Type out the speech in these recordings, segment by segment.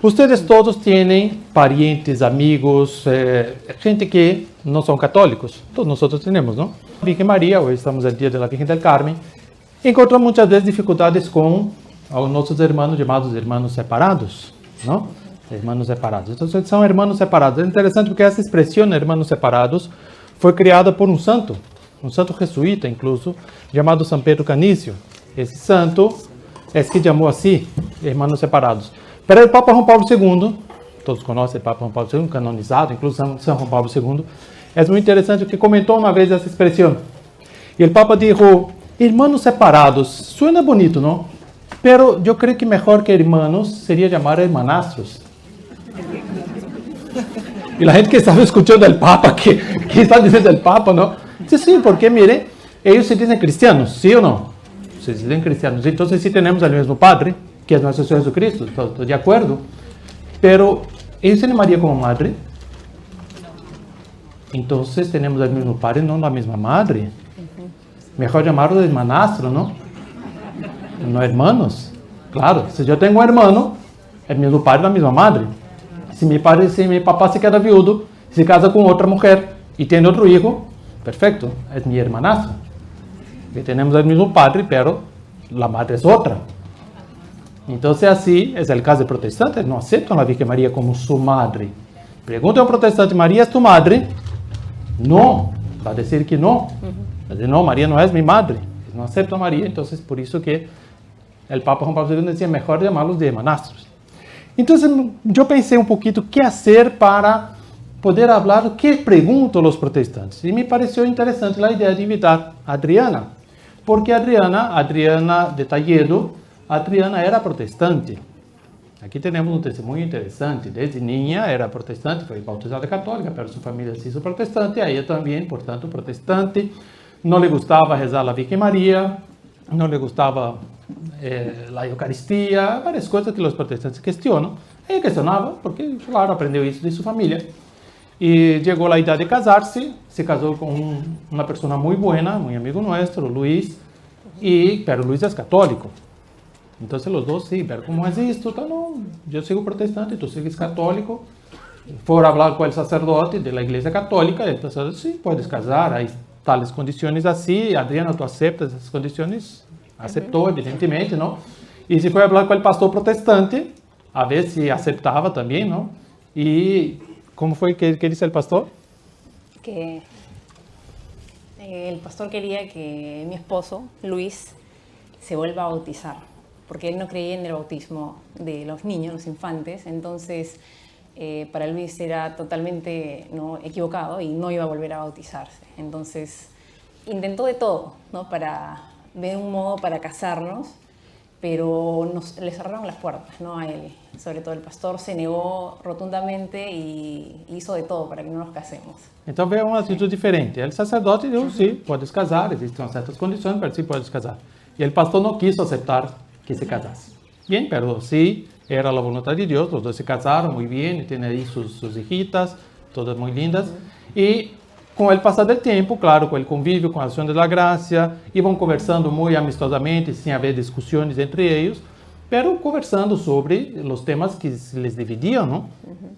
Ustedes todos tienen parientes, amigos, gente que no son católicos. Todos nosotros tenemos, ¿no? Virgen María, hoy estamos el Día de la Virgen del Carmen, encontramos muchas veces dificultades con nuestros hermanos llamados hermanos separados, ¿no? Hermanos separados. Entonces son hermanos separados. Es interesante porque esa expresión, hermanos separados, fue creada por un santo jesuita incluso, llamado San Pedro Canício. Esse santo es que llamó así, hermanos separados. Pero el Papa Juan Pablo II, todos conocen el Papa Juan Pablo II, canonizado, incluso San Juan Pablo II, es muy interesante porque comentó una vez esa expresión. Y el Papa dijo, hermanos separados, suena bonito, ¿no? Pero yo creo que mejor que hermanos sería llamar hermanastros. Y la gente que estaba escuchando al Papa, ¿qué está diciendo el Papa, no? Dice, sí, porque mire, ellos se dicen cristianos, ¿sí o no? Se dicen cristianos. Entonces sí tenemos al mismo Padre, que es nuestro Señor Jesucristo, estoy de acuerdo. Pero, ¿ellos tienen María como madre? Entonces tenemos al mismo Padre, no la misma madre. Mejor llamarlo de hermanastro, ¿no? No hermanos. Claro, si yo tengo un hermano, el mismo padre, la misma madre. Si mi papá se queda viudo, se casa con otra mujer y tiene otro hijo, perfecto, es mi hermanastro. Que tenemos el mismo padre, pero la madre es otra. Entonces así es el caso de protestantes, no aceptan a la Virgen María como su madre. Pregunta a un protestante, ¿María es tu madre? No, va a decir que no. Va a decir, no, María no es mi madre. No acepta a María, entonces por eso que el Papa Juan Pablo II decía mejor llamarlos de hermanastros. Entonces yo pensé un poquito qué hacer para poder hablar, qué pregunto a los protestantes. Y me pareció interesante la idea de invitar a Adriana, porque Adriana de Talledo, Adriana era protestante. Aquí tenemos un testimonio interesante. Desde niña era protestante, fue bautizada católica, pero su familia se hizo protestante, a ella también, por tanto, protestante. No le gustaba rezar a la Virgen María, no le gustaba la Eucaristía, varias cosas que los protestantes cuestionan. Ella cuestionaba, porque, claro, aprendió eso de su familia. Y llegó la edad de casarse, se casó con una persona muy buena, muy amigo nuestro, Luis, pero Luis es católico. Entonces los dos, sí, pero ¿cómo es esto? No, yo sigo protestante, tú sigues católico. Fueron a hablar con el sacerdote de la iglesia católica, y el sacerdote, sí, puedes casar, hay tales condiciones así, Adriana, ¿tú aceptas esas condiciones? Aceptó, evidentemente, ¿no? Y se fue a hablar con el pastor protestante, a ver si aceptaba también, ¿no? Y, ¿cómo fue que dice el pastor? Que el pastor quería que mi esposo, Luis, se vuelva a bautizar, porque él no creía en el bautismo de los niños, los infantes, entonces para Luis era totalmente equivocado y no iba a volver a bautizarse. Entonces intentó de todo, ¿no? Para ver un modo para casarnos, pero le cerraron las puertas, ¿no? A él. Sobre todo el pastor se negó rotundamente y hizo de todo para que no nos casemos. Então veio uma atitude diferente. El sacerdote dijo, sí, puedes casar, existen ciertas condiciones, pero sí puedes casar. Y el pastor no quiso aceptar que se casase. Bien, pero sí, era la voluntad de Dios, los dos se casaron muy bien, y tienen ahí sus hijitas, todas muy lindas. Y con el pasar del tiempo, claro, con el convivio, con la acción de la gracia, iban conversando muy amistosamente, sin haber discusiones entre ellos, pero conversando sobre los temas que les dividían, ¿no?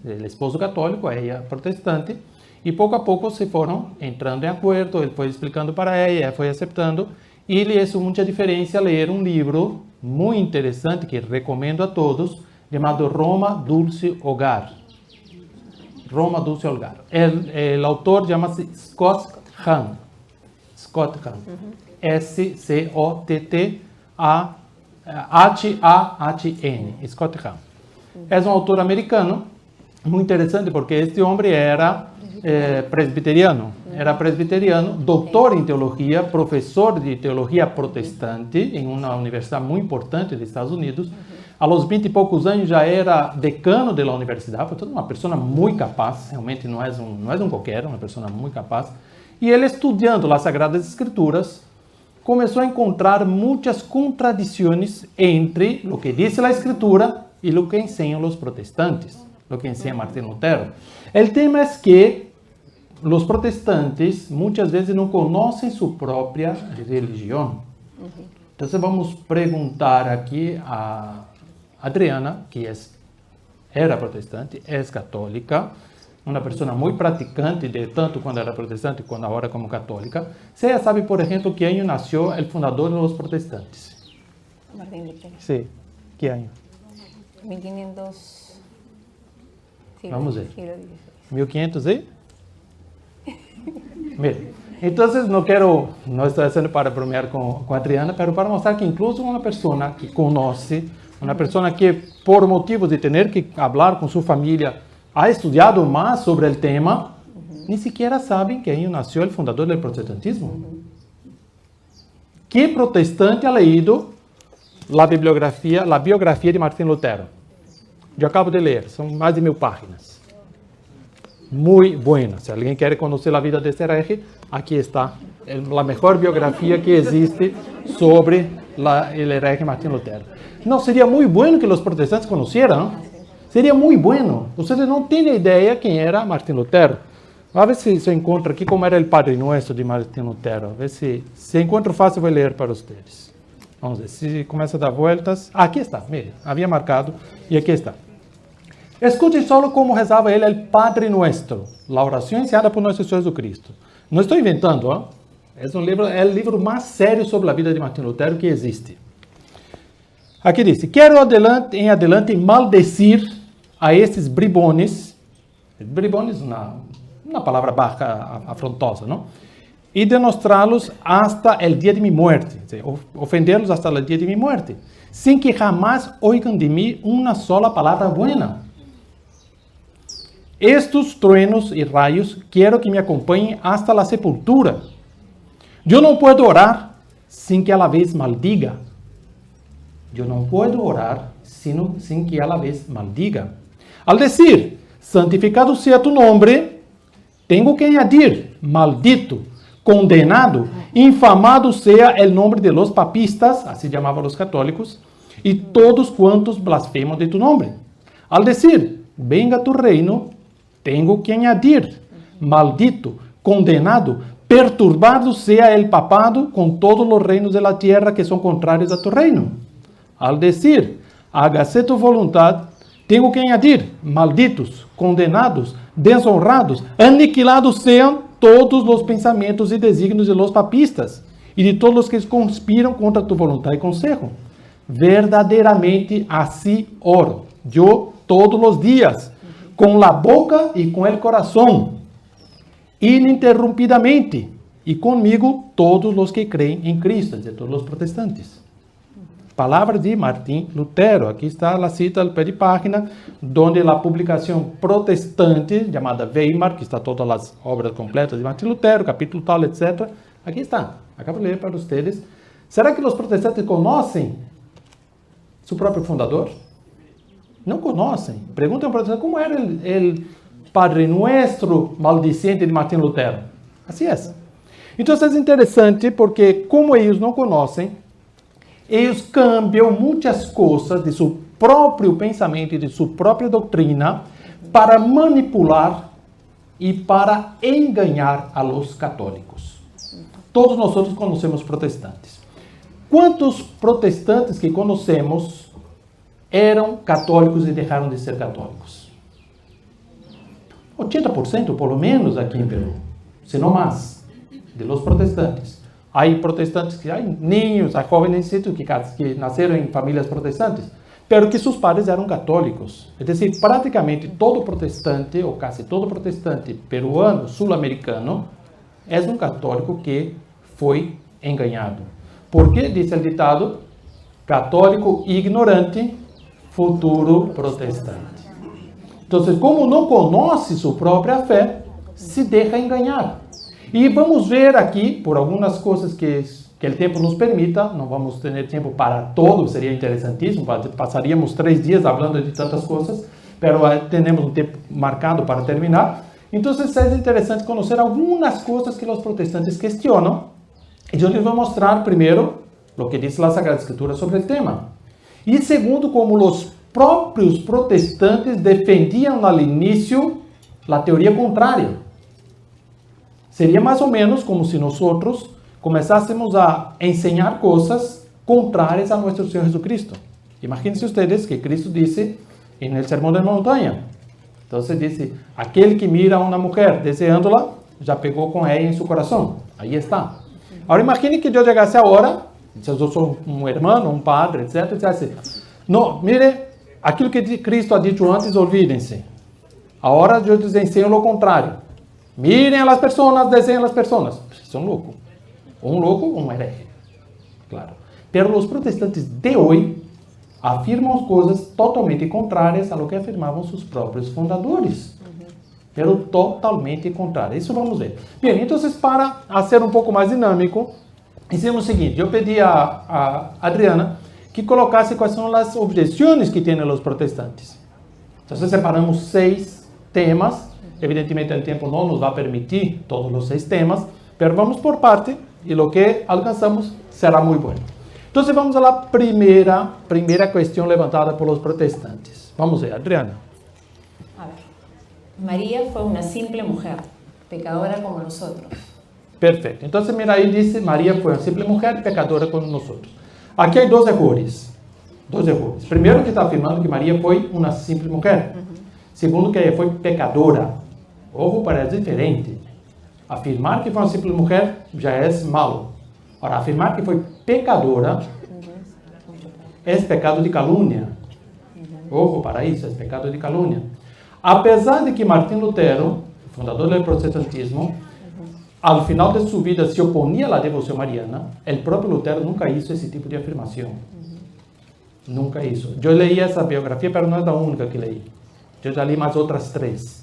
El esposo católico, ella protestante, y poco a poco se fueron entrando en acuerdo, él fue explicando para ella fue aceptando, y le hizo mucha diferencia leer un libro muy interesante que recomiendo a todos, llamado Roma Dulce Hogar. Roma Dulce Hogar. El autor llama-se Scott Hahn. Scott Hahn. S-C-O-T-T-A-H-A-H-N. Scott Hahn. Es un autor americano, muy interesante porque este hombre era presbiteriano, doctor en teología, profesor de teología protestante en una universidad muy importante de Estados Unidos. A los 20 y pocos años ya era decano de la universidad, portanto una persona muy capaz, realmente no es un cualquiera, una persona muy capaz. Y él estudiando las Sagradas Escrituras, comenzó a encontrar muchas contradicciones entre lo que dice la Escritura y lo que enseñan los protestantes, lo que enseña Martín Lutero. El tema es que los protestantes muchas veces no conocen su propia religión. Entonces vamos a preguntar aquí a Adriana, que es era protestante, es católica, una persona muy practicante, de tanto cuando era protestante como ahora como católica. ¿Ella sabe, por ejemplo, qué año nació el fundador de los protestantes? Martín Lutero. Sí, ¿qué año? 1500. Vamos ver. Siglo XVI. 1500 y... Mire, entonces no estoy haciendo para bromear con Adriana, pero para mostrar que incluso una persona que conoce, una persona que por motivos de tener que hablar con su familia ha estudiado más sobre el tema, ni siquiera saben que ahí nació el fundador del protestantismo. ¿Qué protestante ha leído la biografía de Martín Lutero? Yo acabo de leer, son más de 1000 páginas. Muy buena. Si alguien quiere conocer la vida de este hereje, aquí está la mejor biografía que existe sobre el hereje Martín Lutero. No, sería muy bueno que los protestantes conocieran. Sería muy bueno. Ustedes no tienen idea quién era Martín Lutero. A ver si se encuentra aquí cómo era el Padre Nuestro de Martín Lutero. A ver si encuentro fácil, voy a leer para ustedes. Vamos ver, si comienza a dar vueltas. Aquí está, mire, había marcado y aquí está. Escuche solo cómo rezaba él el Padre Nuestro, la oración enseñada por nuestro Señor Jesucristo. No estoy inventando, ¿eh? Es el libro más serio sobre la vida de Martín Lutero que existe. Aquí dice, quiero en adelante maldecir a estes bribones. Bribones es una palabra baja, afrontosa, ¿no? Y denostrarlos hasta el día de mi muerte, ofenderlos hasta el día de mi muerte, sin que jamás oigan de mí una sola palabra buena. Estos truenos y rayos quiero que me acompañen hasta la sepultura. Yo no puedo orar sin que a la vez maldiga. Yo no puedo orar sin que a la vez maldiga. Al decir, santificado sea tu nombre, tengo que añadir, maldito, condenado, infamado sea el nombre de los papistas, así llamaban los católicos, y todos cuantos blasfeman de tu nombre. Al decir, venga tu reino, tengo que añadir, maldito, condenado, perturbado sea el papado con todos los reinos de la tierra que son contrarios a tu reino. Al decir, hágase tu voluntad, tengo que añadir, malditos, condenados, deshonrados, aniquilados sean todos los pensamientos y designios de los papistas y de todos los que conspiran contra tu voluntad y consejo. Verdaderamente así oro, yo todos los días, con la boca y con el corazón, ininterrumpidamente, y conmigo todos los que creen en Cristo, de todos los protestantes. Palabras de Martín Lutero. Aquí está la cita al pé de página, donde la publicación protestante, llamada Weimar, que está todas las obras completas de Martín Lutero, capítulo tal, etc. Aquí está. Acabo de leer para ustedes. ¿Será que los protestantes conocen su propio fundador? No conocen. Preguntan a protestante, ¿cómo era el Padre Nuestro maldiciente de Martín Lutero? Así es. Entonces es interesante porque como ellos no conocen, ellos cambian muchas cosas de su propio pensamiento y de su propia doctrina para manipular y para engañar a los católicos. Todos nosotros conocemos protestantes. ¿Cuántos protestantes que conocemos eran católicos y dejaron de ser católicos? 80% por lo menos aquí en Perú, si no más, de los protestantes. Hay protestantes que hay niños, hay jóvenes que nacieron en familias protestantes, pero que sus padres eran católicos. Es decir, prácticamente todo protestante, o casi todo protestante peruano, sul-americano, es un católico que fue engañado. Porque, dice el ditado, católico ignorante, futuro protestante. Entonces, como no conoce su propia fe, se deja engañar. Y vamos ver aquí, por algunas cosas que el tiempo nos permita, no vamos a tener tiempo para todo, sería interesantísimo, pasaríamos 3 días hablando de tantas cosas, pero tenemos un tiempo marcado para terminar. Entonces es interesante conocer algunas cosas que los protestantes cuestionan. Y yo les voy a mostrar primero lo que dice la Sagrada Escritura sobre el tema. Y segundo, como los propios protestantes defendían al inicio la teoría contraria. Sería más o menos como si nosotros comenzásemos a enseñar cosas contrarias a nuestro Señor Jesucristo. Imagínense ustedes que Cristo dice en el Sermón de la Montaña. Entonces dice, aquel que mira a una mujer deseándola, ya pegó con ella en su corazón. Ahí está. Ahora imagine que yo llegase ahora, si yo soy un hermano, un padre, etc. No, mire, aquilo que Cristo ha dicho antes, olvídense. Ahora yo les enseño lo contrario. Miren a las personas, deseen a las personas. Son locos. Un loco o un hereje. Claro. Pero los protestantes de hoy afirman cosas totalmente contrarias a lo que afirmaban sus propios fundadores. Pero totalmente contrárias. Isso vamos ver. Bem, então, para ser um pouco mais dinâmico, fizemos o seguinte, eu pedi a Adriana que colocasse quais são as objeções que têm os protestantes. Então, separamos 6 temas. Evidentemente, o tempo não nos vai permitir todos os 6 temas, mas vamos por parte e o que alcançamos será muito bom. Então, vamos à primeira questão levantada por los protestantes. Vamos ver, Adriana. A ver. María fue una simple mujer, pecadora como nosotros. Perfeito. Então, mira aí, diz, Maria foi uma simples mulher, pecadora como nós. Aqui há 2 erros. 2 erros. Primeiro, que está afirmando que Maria foi uma simples mulher. Segundo, que ela foi pecadora. Ojo, parece diferente. Afirmar que foi uma simples mulher já é malo. Agora, afirmar que foi pecadora é pecado de calúnia. Ojo, para isso, é pecado de calúnia. Apesar de que Martín Lutero, fundador do protestantismo, ao final de sua vida se opunha à devoção mariana, o próprio Lutero nunca hizo esse tipo de afirmação. Nunca hizo. Eu leí essa biografia, mas não é a única que leí. Eu já li mais outras 3.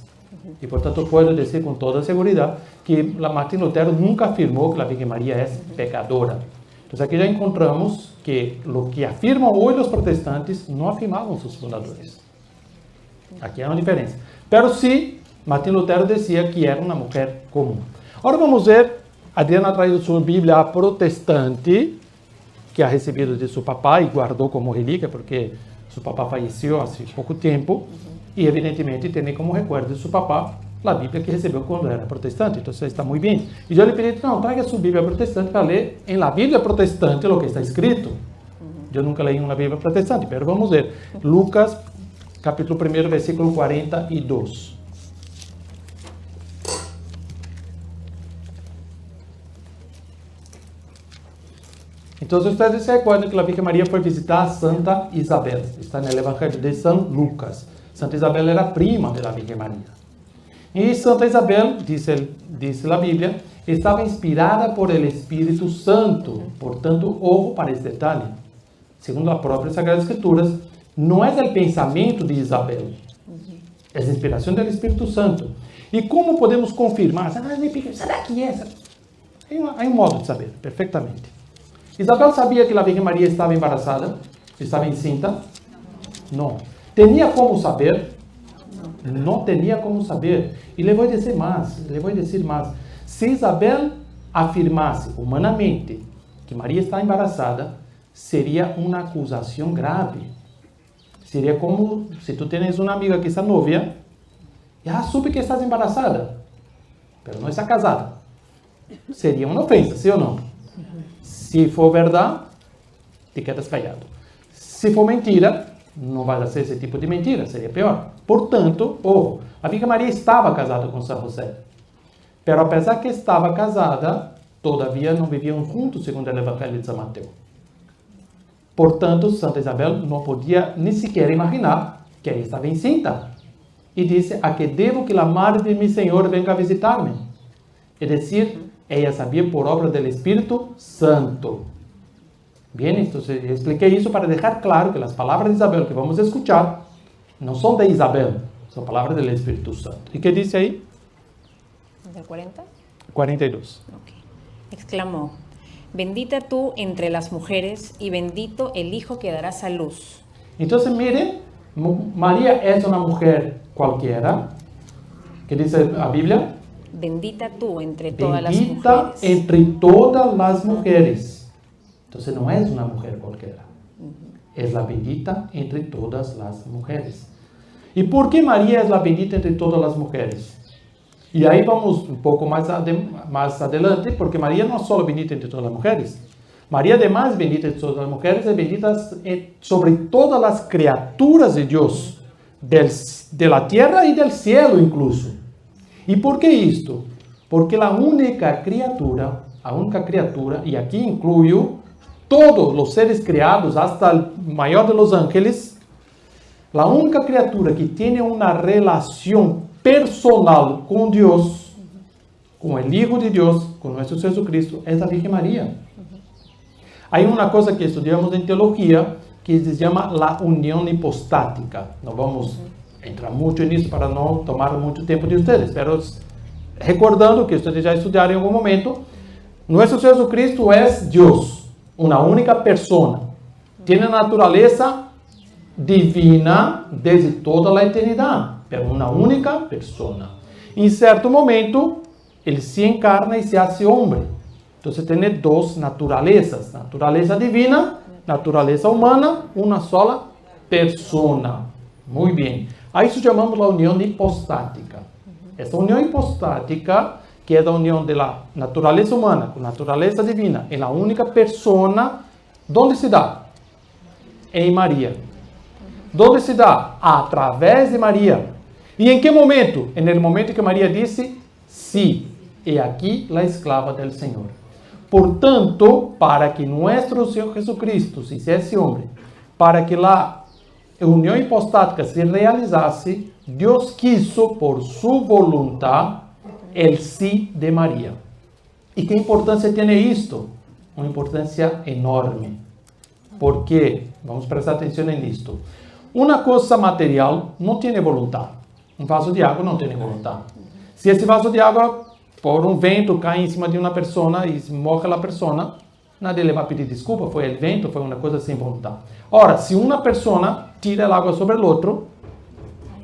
E, portanto, posso dizer com toda segurança que Martín Lutero nunca afirmou que a Virgem Maria é pecadora. Então, aqui já encontramos que o que afirmam hoje os protestantes não afirmavam seus fundadores. Aqui há uma diferença. Pero sim, Martín Lutero dizia que era uma mulher comum. Agora vamos ver, Adriana ha traído sua Bíblia protestante, que ha recebido de seu papá e guardou como relíquia, porque seu papá faleceu há pouco tempo, e evidentemente tem como recuerdo de seu papá a Bíblia que recebeu quando era protestante. Então, está muito bem. E eu lhe pedi, não, traga sua Bíblia protestante para ler em la Bíblia protestante o que está escrito. Eu nunca leí uma Bíblia protestante, mas vamos ver. Lucas, capítulo 1, versículo 42. Então, vocês se recordam que a Virgem Maria foi visitar a Santa Isabel. Está no Evangelho de São Lucas. Santa Isabel era prima da Virgem Maria. E Santa Isabel, diz a Bíblia, estava inspirada por el Espírito Santo. Portanto, ojo para este detalhe. Segundo a própria Sagrada Escrituras, não é o pensamento de Isabel. É a inspiração do Espírito Santo. E como podemos confirmar? Será que é? Há um modo de saber, perfeitamente. Isabel sabia que a Virgem Maria estava embaraçada? Estava encinta? Não. Tinha como saber? Não tinha como saber. E lhe vou dizer mais. Se Isabel afirmasse humanamente que Maria está embaraçada, seria uma acusação grave. Seria como se tu tens uma amiga que está novia, já soube que estás embaraçada, mas não está casada. Seria uma ofensa, sim ou não? Se for verdade, te quedas callado. Se for mentira, não vai ser esse tipo de mentira, seria pior. Portanto, a Virgem Maria estava casada com São José. Pero apesar que estava casada, todavia não viviam juntos, segundo o Evangelho de São Mateus. Portanto, Santa Isabel não podia nem sequer imaginar que ela estava encinta. E disse, a que devo que a madre de mi Senhor venga a visitar-me? É decir, ela sabia por obra do Espírito Santo. Bem, então eu expliquei isso para deixar claro que as palavras de Isabel que vamos escuchar não são de Isabel, são palavras do Espírito Santo. E que diz aí? ¿Del 40? 42. Okay. Exclamó, bendita tú entre las mujeres y bendito el hijo que darás a luz. Então, mire, Maria é uma mulher qualquer, que diz a Bíblia? Bendita tú entre todas las Bendita mujeres. entre todas las mujeres. Entonces no es una mujer cualquiera. Es la bendita entre todas las mujeres. ¿Y por qué María es la bendita entre todas las mujeres? Y ahí vamos un poco más adelante, porque María no es solo bendita entre todas las mujeres. María además bendita entre todas las mujeres, es bendita sobre todas las criaturas de Dios. de la tierra y del cielo incluso. ¿Y por qué esto? Porque la única criatura, y aquí incluyo todos los seres creados, hasta el mayor de los ángeles, la única criatura que tiene una relación personal con Dios, con el Hijo de Dios, con nuestro Jesucristo, es la Virgen María. Hay una cosa que estudiamos en teología que se llama la unión hipostática. No vamos a entrar mucho en eso para no tomar mucho tiempo de ustedes, pero recordando que ustedes ya estudiaron en algún momento, nuestro Jesucristo es Dios, una única persona. Tiene naturaleza divina desde toda la eternidad, pero una única persona. En cierto momento, Él se encarna y se hace hombre. Entonces tiene dos naturalezas, naturaleza divina, naturaleza humana, una sola persona. Muy bien. A isso chamamos la unión hipostática. Esta unión hipostática, que es la unión de la naturaleza humana con la naturaleza divina en la única persona, ¿dónde se da? En María. ¿Dónde se da? A través de María. ¿Y en qué momento? En el momento que María dice, sí, he aquí la esclava del Señor. Por tanto, para que nuestro Señor Jesucristo se hiciese hombre, para que la unión hipostática se realizase, Dios quiso por su voluntad el sí de María. ¿Y qué importancia tiene esto? Una importancia enorme. Porque, vamos a prestar atención en esto, una cosa material no tiene voluntad. Un vaso de agua no tiene voluntad. Si ese vaso de agua por un vento cae en cima de una persona y morre la persona, nadie le va a pedir disculpa, fue el vento, fue una cosa sin voluntad. Ahora, si una persona tira el agua sobre el otro,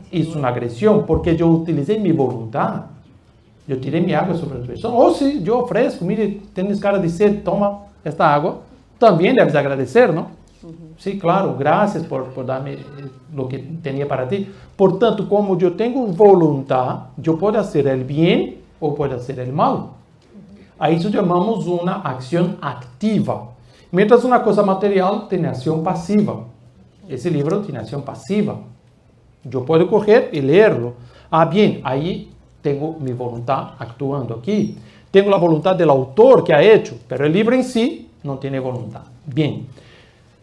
es una agresión, porque yo utilicé mi voluntad. Yo tiré mi agua sobre la persona. O si yo ofrezco, mire, tienes cara de sed, toma esta agua, también debes agradecer, ¿no? Sí, claro, gracias por darme lo que tenía para ti. Por tanto, como yo tengo voluntad, yo puedo hacer el bien o puede hacer el mal. A isso llamamos una acción activa. Mientras una cosa material tiene acción pasiva. Ese libro tiene acción pasiva. Yo puedo coger y leerlo. Ah, bien, ahí tengo mi voluntad actuando aquí. Tengo la voluntad del autor que ha hecho, pero el libro en sí no tiene voluntad. Bien.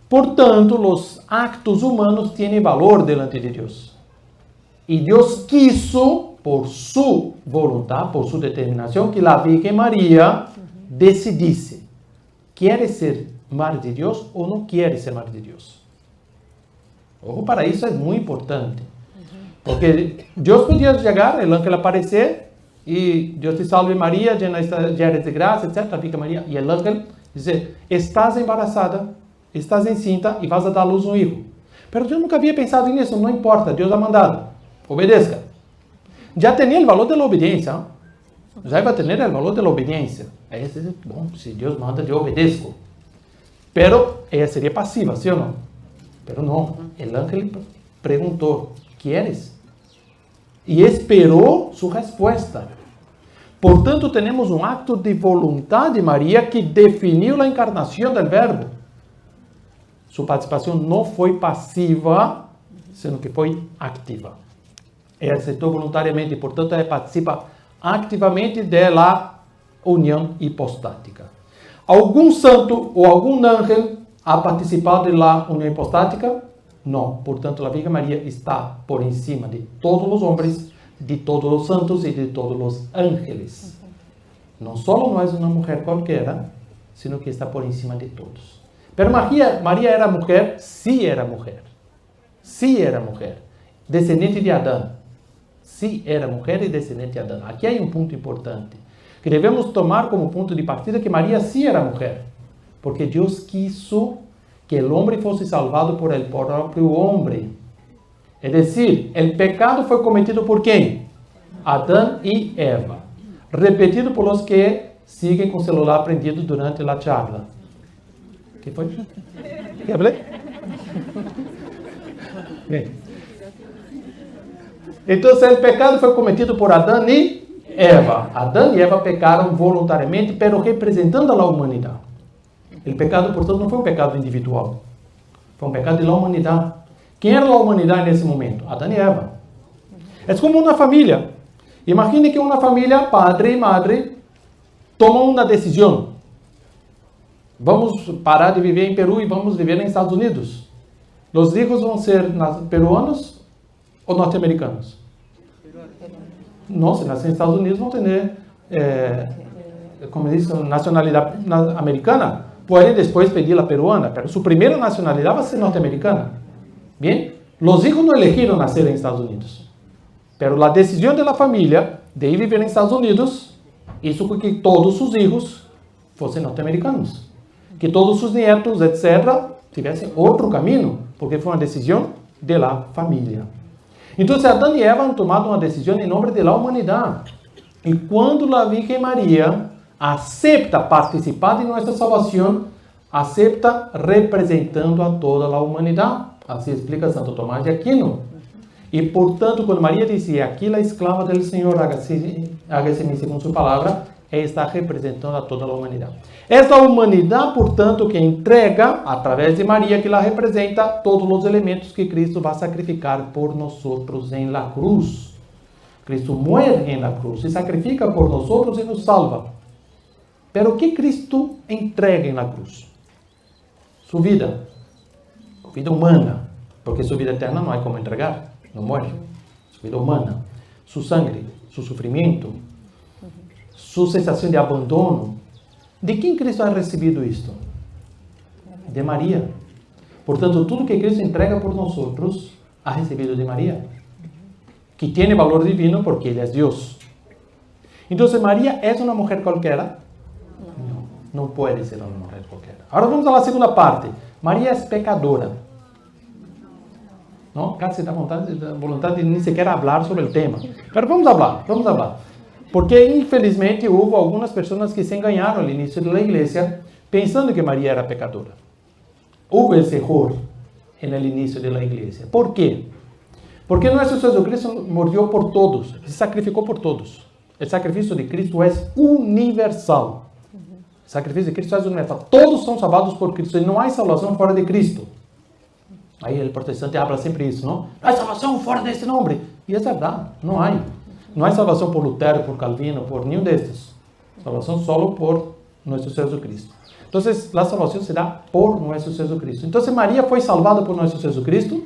Por tanto, los actos humanos tienen valor delante de Dios. Y Dios quiso, por su voluntad, por su determinación, que la Virgen María decidisse, ¿quiere ser madre de Dios o no quiere ser madre de Dios? Ojo, para eso es muy importante. Porque Dios podía llegar, el ángel aparecer, y Dios te salve María, llena eres de gracia, etc., Virgen María, y el ángel dice, estás embarazada, estás encinta y vas a dar a luz un hijo. Pero yo nunca había pensado en eso, no importa, Dios ha mandado, obedezca. Ya tenía el valor de la obediencia, ¿no? Ya iba a tener el valor de la obediencia. Bom, si Dios manda, yo obedezco. Pero ella sería pasiva, ¿sí o no? Pero no, el ángel preguntó, ¿quieres? Y esperó su respuesta. Por tanto, tenemos un acto de voluntad de María que definió la encarnación del Verbo. Su participación no fue pasiva, sino que fue activa. Ella aceptou voluntariamente, portanto, ela participa ativamente da união hipostática. Algum santo ou algum ángel ha participado da união hipostática? Não. Portanto, a Virgem Maria está por encima de todos os homens, de todos os santos e de todos os ángeles. Não só não é uma mulher qualquer, sino que está por encima de todos. Pero Maria era mulher? Sí era mulher. Sí era mulher. Descendente de Adão. Sí era mujer y descendiente de Adán. Aquí hay un punto importante, que debemos tomar como punto de partida que María sí era mujer, porque Dios quiso que el hombre fuese salvado por el propio hombre. Es decir, el pecado fue cometido por ¿quién? Adán y Eva. Repetido por los que siguen con celular prendido durante la charla. ¿Qué fue? ¿Qué hablé? Bien. Entonces el pecado fue cometido por Adán y Eva. Adán y Eva pecaron voluntariamente, pero representando a la humanidad. El pecado, por tanto, no fue un pecado individual. Fue un pecado de la humanidad. ¿Quién era la humanidad en ese momento? Adán y Eva. Es como una familia. Imagine que una familia, padre y madre, toman una decisión. Vamos parar de vivir en Perú y vamos vivir en Estados Unidos. ¿Los hijos van a ser peruanos o norteamericanos? No, si nacen en Estados Unidos van a tener, como dice, nacionalidad americana. Pueden después pedir la peruana, pero su primera nacionalidad va a ser norteamericana. Bien, los hijos no eligieron nacer en Estados Unidos, pero la decisión de la familia de ir vivir en Estados Unidos hizo que todos sus hijos fuesen norteamericanos, que todos sus nietos, etc., tuviesen otro camino, porque fue una decisión de la familia. Entonces Adán y Eva han tomado una decisión en nombre de la humanidad. Y cuando la Virgen María acepta participar de nuestra salvación, acepta representando a toda la humanidad. Así explica Santo Tomás de Aquino. Y por tanto, cuando María dice, aquí la esclava del Señor, hágase mí según su palabra, ella está representando a toda la humanidad. Es la humanidad, por tanto, que entrega, a través de María, que la representa, todos los elementos que Cristo va a sacrificar por nosotros en la cruz. Cristo muere en la cruz, se sacrifica por nosotros y nos salva. Pero ¿qué Cristo entrega en la cruz? Su vida humana, porque su vida eterna no hay como entregar, no muere. Su vida humana, su sangre, su sufrimiento, su sensación de abandono. ¿De quién Cristo ha recibido esto? De María. Por tanto, todo que Cristo entrega por nosotros ha recibido de María, que tiene valor divino porque Él es Dios. Entonces, ¿María es una mujer cualquiera? No puede ser una mujer cualquiera. Ahora vamos a la segunda parte. María es pecadora. ¿No? Casi da voluntad de ni siquiera hablar sobre el tema. Pero vamos a hablar. Porque infelizmente hubo algunas personas que se engañaron al inicio de la iglesia pensando que María era pecadora. Hubo ese error en el inicio de la iglesia. ¿Por qué? Porque nuestro Jesucristo murió por todos, se sacrificó por todos. El sacrificio de Cristo es universal. El sacrificio de Cristo es universal. Todos son salvados por Cristo y no hay salvación fuera de Cristo. Aí o protestante habla sempre isso, não? Não há salvação fora desse nome. E é verdade, não há. Não há salvação por Lutero, por Calvino, por nenhum destes. Salvação solo por nosso Jesucristo. Então, a salvação se dá por nosso Jesucristo. Então, Maria foi salvada por nosso Jesucristo?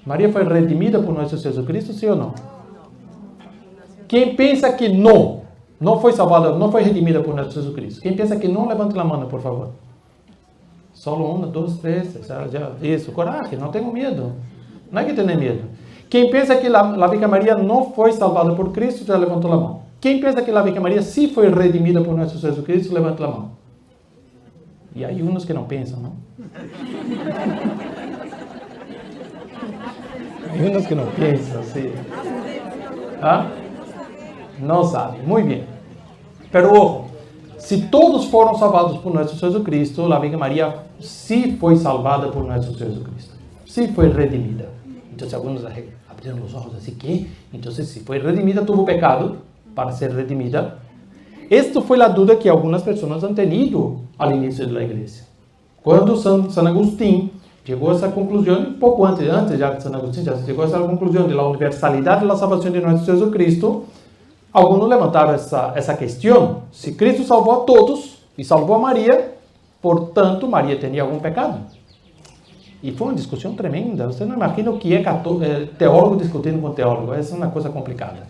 Maria foi redimida por nosso Jesucristo, sim ou não? Quem pensa que não foi salvada, não foi redimida por nosso Jesucristo? Quem pensa que não, levante a mão, por favor. Solo 1, 2, 3, isso, coragem, não tenho medo. Não é que tenha medo. Quem pensa que a Virgem Maria não foi salvada por Cristo, já levantou a mão. Quem pensa que a Virgem Maria sim foi redimida por nosso Jesus Cristo, levanta a mão. E há uns que não pensam, não? Há uns que não pensam, sim. ¿Ah? Não sabem, muito bem. Pero ojo, se todos foram salvados por nosso Jesus Cristo, a Virgem Maria sí foi salvada por nosso Jesus Cristo. Sí foi redimida. Então, alguns abriram os olhos assim, ¿qué? Então, si foi redimida, tuvo pecado para ser redimida. Esta foi a dúvida que algumas pessoas han tenido ao início da igreja. Quando San Agustín chegou a essa conclusão, um pouco antes já de San Agustín, já chegou a essa conclusão da universalidade da salvação de nosso Jesus Cristo, alguns levantaram essa questão. Se Cristo salvou a todos e salvou a Maria, portanto, Maria tinha algum pecado. E foi uma discussão tremenda. Você não imagina o que é teólogo discutindo com teólogo. Essa é uma coisa complicada.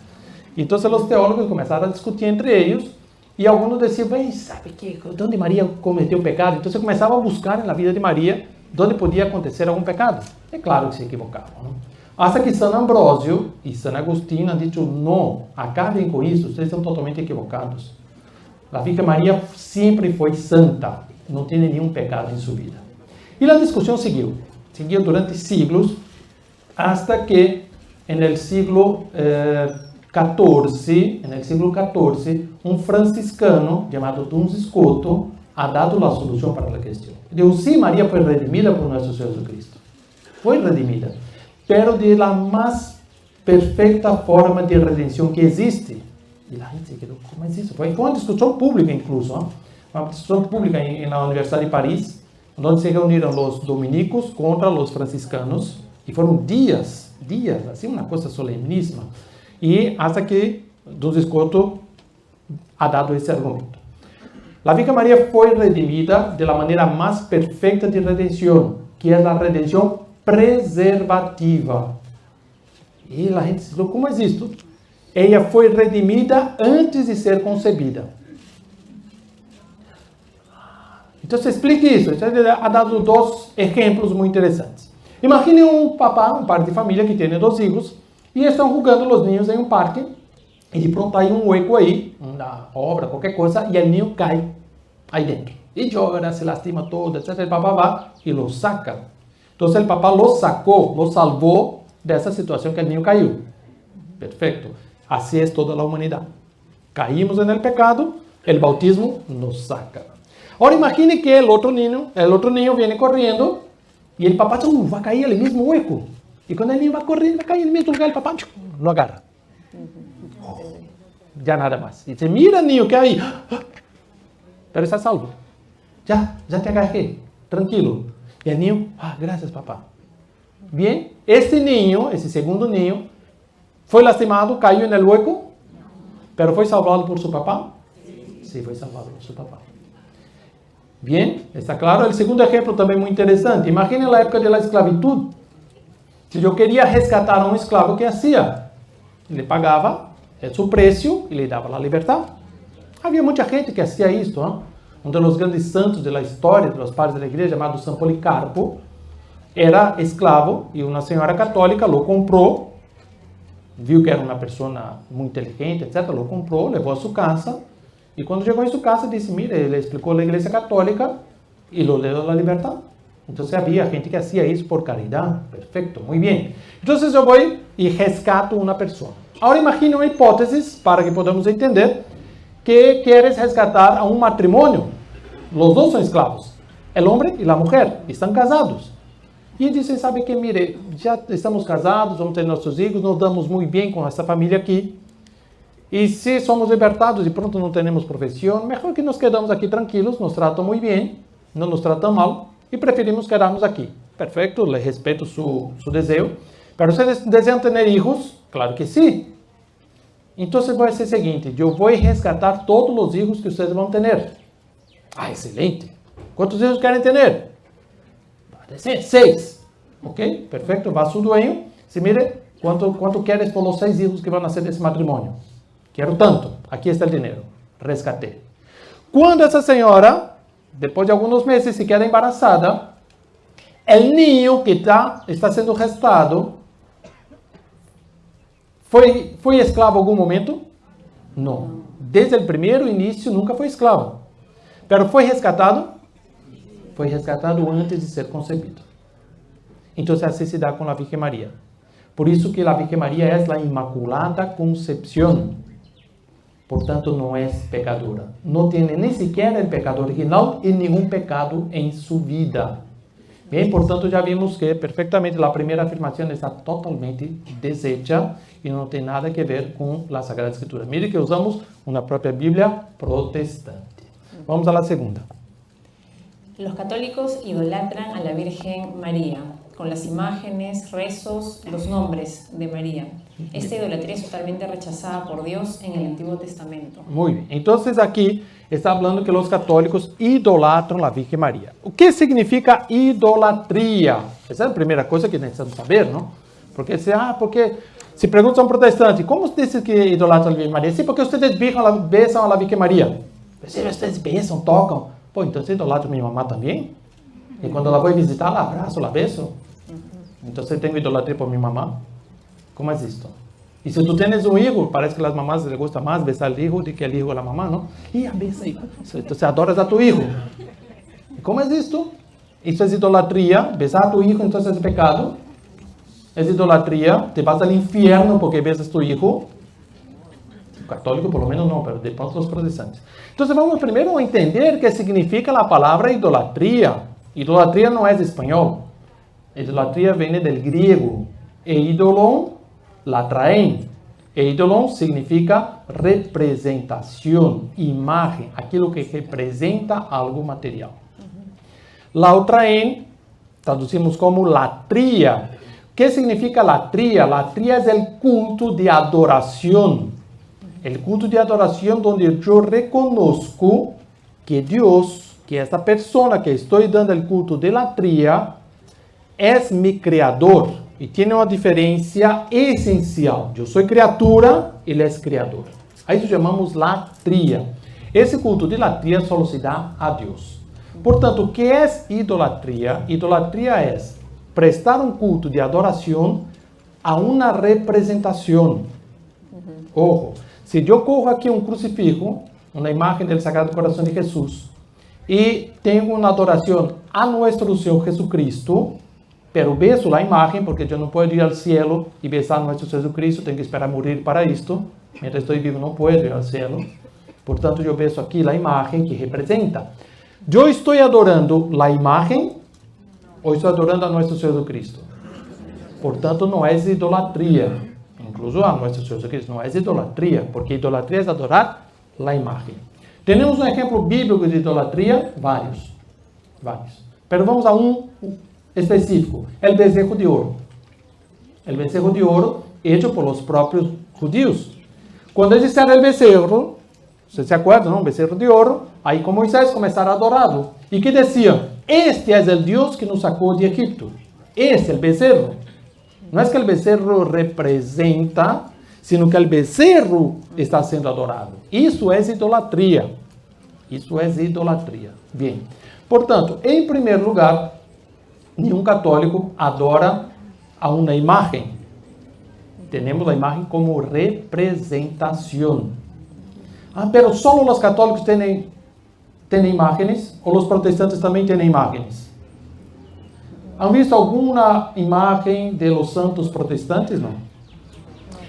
Então, os teólogos começaram a discutir entre eles e alguns diziam, bem, sabe que onde Maria cometeu pecado? Então, começavam a buscar na vida de Maria onde podia acontecer algum pecado. É claro que se equivocavam. Não? Hasta que San Ambrósio e San Agustín han dicho, não, acabem com isso, vocês estão totalmente equivocados. A Virgem Maria sempre foi santa, não tem nenhum pecado em sua vida. E a discussão seguiu durante siglos, hasta que no siglo XIV, um franciscano chamado Duns Scoto ha dado a solução para a questão. Digo, sim, Maria foi redimida por nosso Jesus Cristo. Foi redimida, pero de la mais perfeita forma de redenção que existe. E a gente quedou, como é isso? Foi uma discussão pública, incluso, uma discussão pública na Universidade de Paris, donde se reunieron los dominicos contra los franciscanos, y fueron días, así una cosa solemnísima, y hasta que Duns Scoto ha dado ese argumento. La Virgen María fue redimida de la manera más perfecta de redención, que es la redención preservativa. Y la gente dice, ¿cómo es esto? Ella fue redimida antes de ser concebida. Entonces explique eso. Entonces, ha dado dos ejemplos muy interesantes. Imagine un padre de familia que tiene dos hijos y están jugando los niños en un parque y de pronto hay un hueco ahí, una obra, cualquier cosa, y el niño cae ahí dentro. Y llora, se lastima todo, etc. El papá va y lo saca. Entonces el papá lo sacó, lo salvó de esa situación que el niño cayó. Perfecto. Así es toda la humanidad. Caímos en el pecado, el bautismo nos saca. Ahora imagine que el otro niño viene corriendo y el papá va a caer en el mismo hueco. Y cuando el niño va corriendo, va a caer en el mismo lugar, el papá lo agarra. Ya nada más. Y dice, mira niño, que hay. Pero está salvo. Ya te agarré. Tranquilo. Y el niño, gracias papá. Bien, este niño, ese segundo niño, fue lastimado, cayó en el hueco, pero fue salvado por su papá. Sí, fue salvado por su papá. Bien, está claro. El segundo ejemplo también muy interesante. Imaginen la época de la esclavitud. Si yo quería rescatar a un esclavo, ¿qué hacía? Le pagaba su precio y le daba la libertad. Había mucha gente que hacía esto, ¿no? Uno de los grandes santos de la historia de los padres de la iglesia, llamado San Policarpo, era esclavo y una señora católica lo compró, vio que era una persona muy inteligente, etc. Lo compró, llevó a su casa y cuando llegó a su casa dice, mire, le explicó a la iglesia católica y lo le dio la libertad. Entonces había gente que hacía eso por caridad. Perfecto, muy bien. Entonces yo voy y rescato una persona. Ahora imagine una hipótesis para que podamos entender que quieres rescatar a un matrimonio. Los dos son esclavos, el hombre y la mujer, están casados. Y dicen, sabe que, mire, ya estamos casados, vamos ter nossos hijos, nos damos muy bien con esta familia aquí. Y si somos libertados y pronto no tenemos profesión, mejor que nos quedamos aquí tranquilos, nos tratan muy bien, no nos tratan mal y preferimos quedarnos aquí. Perfecto, le respeto su deseo. Pero ustedes desean tener hijos? Claro que sí. Entonces voy a hacer o seguinte, yo voy a rescatar todos los hijos que ustedes van a tener. Excelente. ¿Cuántos hijos quieren tener? Puede ser 6. Ok, perfecto, va a su dueño. Se mire, ¿cuánto quieres por los 6 hijos que van a hacer ese matrimonio? Quiero tanto, aquí está el dinero, rescaté. Cuando esa señora, después de algunos meses, se queda embarazada, el niño que está siendo gestado, ¿Foi esclavo en algún momento? No. Desde el primer inicio nunca fue esclavo. Pero ¿fue rescatado? Fue rescatado antes de ser concebido. Entonces así se da con la Virgen María. Por eso que la Virgen María es la Inmaculada Concepción. Por tanto, no es pecadora. No tiene ni siquiera el pecado original y ningún pecado en su vida. Bien, por tanto, ya vimos que perfectamente la primera afirmación está totalmente deshecha y no tiene nada que ver con la Sagrada Escritura. Mire que usamos una propia Biblia protestante. Vamos a la segunda. Los católicos idolatran a la Virgen María con las imágenes, rezos, los nombres de María. Esta idolatría es totalmente rechazada por Dios en el Antiguo Testamento. Muy bien. Entonces aquí está hablando que los católicos idolatran a la Virgen María. ¿Qué significa idolatría? Esa es la primera cosa que necesitamos saber, ¿no? Porque si preguntan a un protestante, ¿cómo dice que idolatran a la Virgen María? Sí, porque ustedes besan a la Virgen María. Si ustedes besan, tocan. Entonces idolatran a mi mamá también. Y cuando la voy a visitar, la abrazo, la beso. Entonces tengo idolatría por mi mamá. ¿Cómo es esto? Y si tú tienes un hijo, parece que a las mamás les gusta más besar al hijo que el hijo a la mamá, ¿no? Y besa ahí. Entonces adoras a tu hijo. ¿Cómo es esto? Esto es idolatría. Besar a tu hijo, entonces es pecado. Es idolatría. Te vas al infierno porque besas a tu hijo. Católico por lo menos no, pero de pronto los protestantes. Entonces vamos primero a entender qué significa la palabra idolatría. Idolatría no es español. Idolatría viene del griego. Eidolon, la traen. Eidolon significa representación, imagen, aquilo que representa algo material. La otra en, traducimos como latría. ¿Qué significa latría? Latría es el culto de adoración. El culto de adoración donde yo reconozco que Dios, que esta persona que estoy dando el culto de latría, es mi creador. Y tiene una diferencia esencial. Yo soy criatura, Él es creador. A isso chamamos latría. Esse culto de latría só se dá a Deus. Portanto, o que é idolatria? Idolatria é prestar um culto de adoração a uma representação. Ojo, se eu corro aqui um crucifixo, uma imagem do Sagrado Coração de Jesus, e tenho uma adoração a nosso Senhor Jesucristo, pero beso a imagem, porque eu não posso ir ao cielo e besar nosso Jesucristo, tenho que esperar morrer para isto. Mientras estou vivo, não posso ir ao cielo. Portanto, eu beso aqui a imagem que representa. Eu estou adorando a imagem ou estou adorando a nosso Senhor Cristo? Portanto, não é idolatria. Incluso a nosso Senhor Cristo não é idolatria, porque idolatria é adorar a imagem. Temos um exemplo bíblico de idolatria? Vários. Pero vamos a um específico. O bezerro de ouro. O bezerro de ouro hecho por los próprios judíos. Quando eles fizeram o bezerro, você se acorda, não? Bezerro de ouro, aí com Moisés começaram a adorá-lo. E que diziam? Este é o Deus que nos sacou de Egipto. Este é o bezerro. Não é que o bezerro representa, sino que o bezerro está sendo adorado. Isso é idolatria. Bem, portanto, em primeiro lugar, nenhum católico adora a uma imagem. Temos a imagem como representação. Pero solo os católicos têm imagens, ou os protestantes também têm imagens? ¿Han visto alguma imagem de los santos protestantes? Não?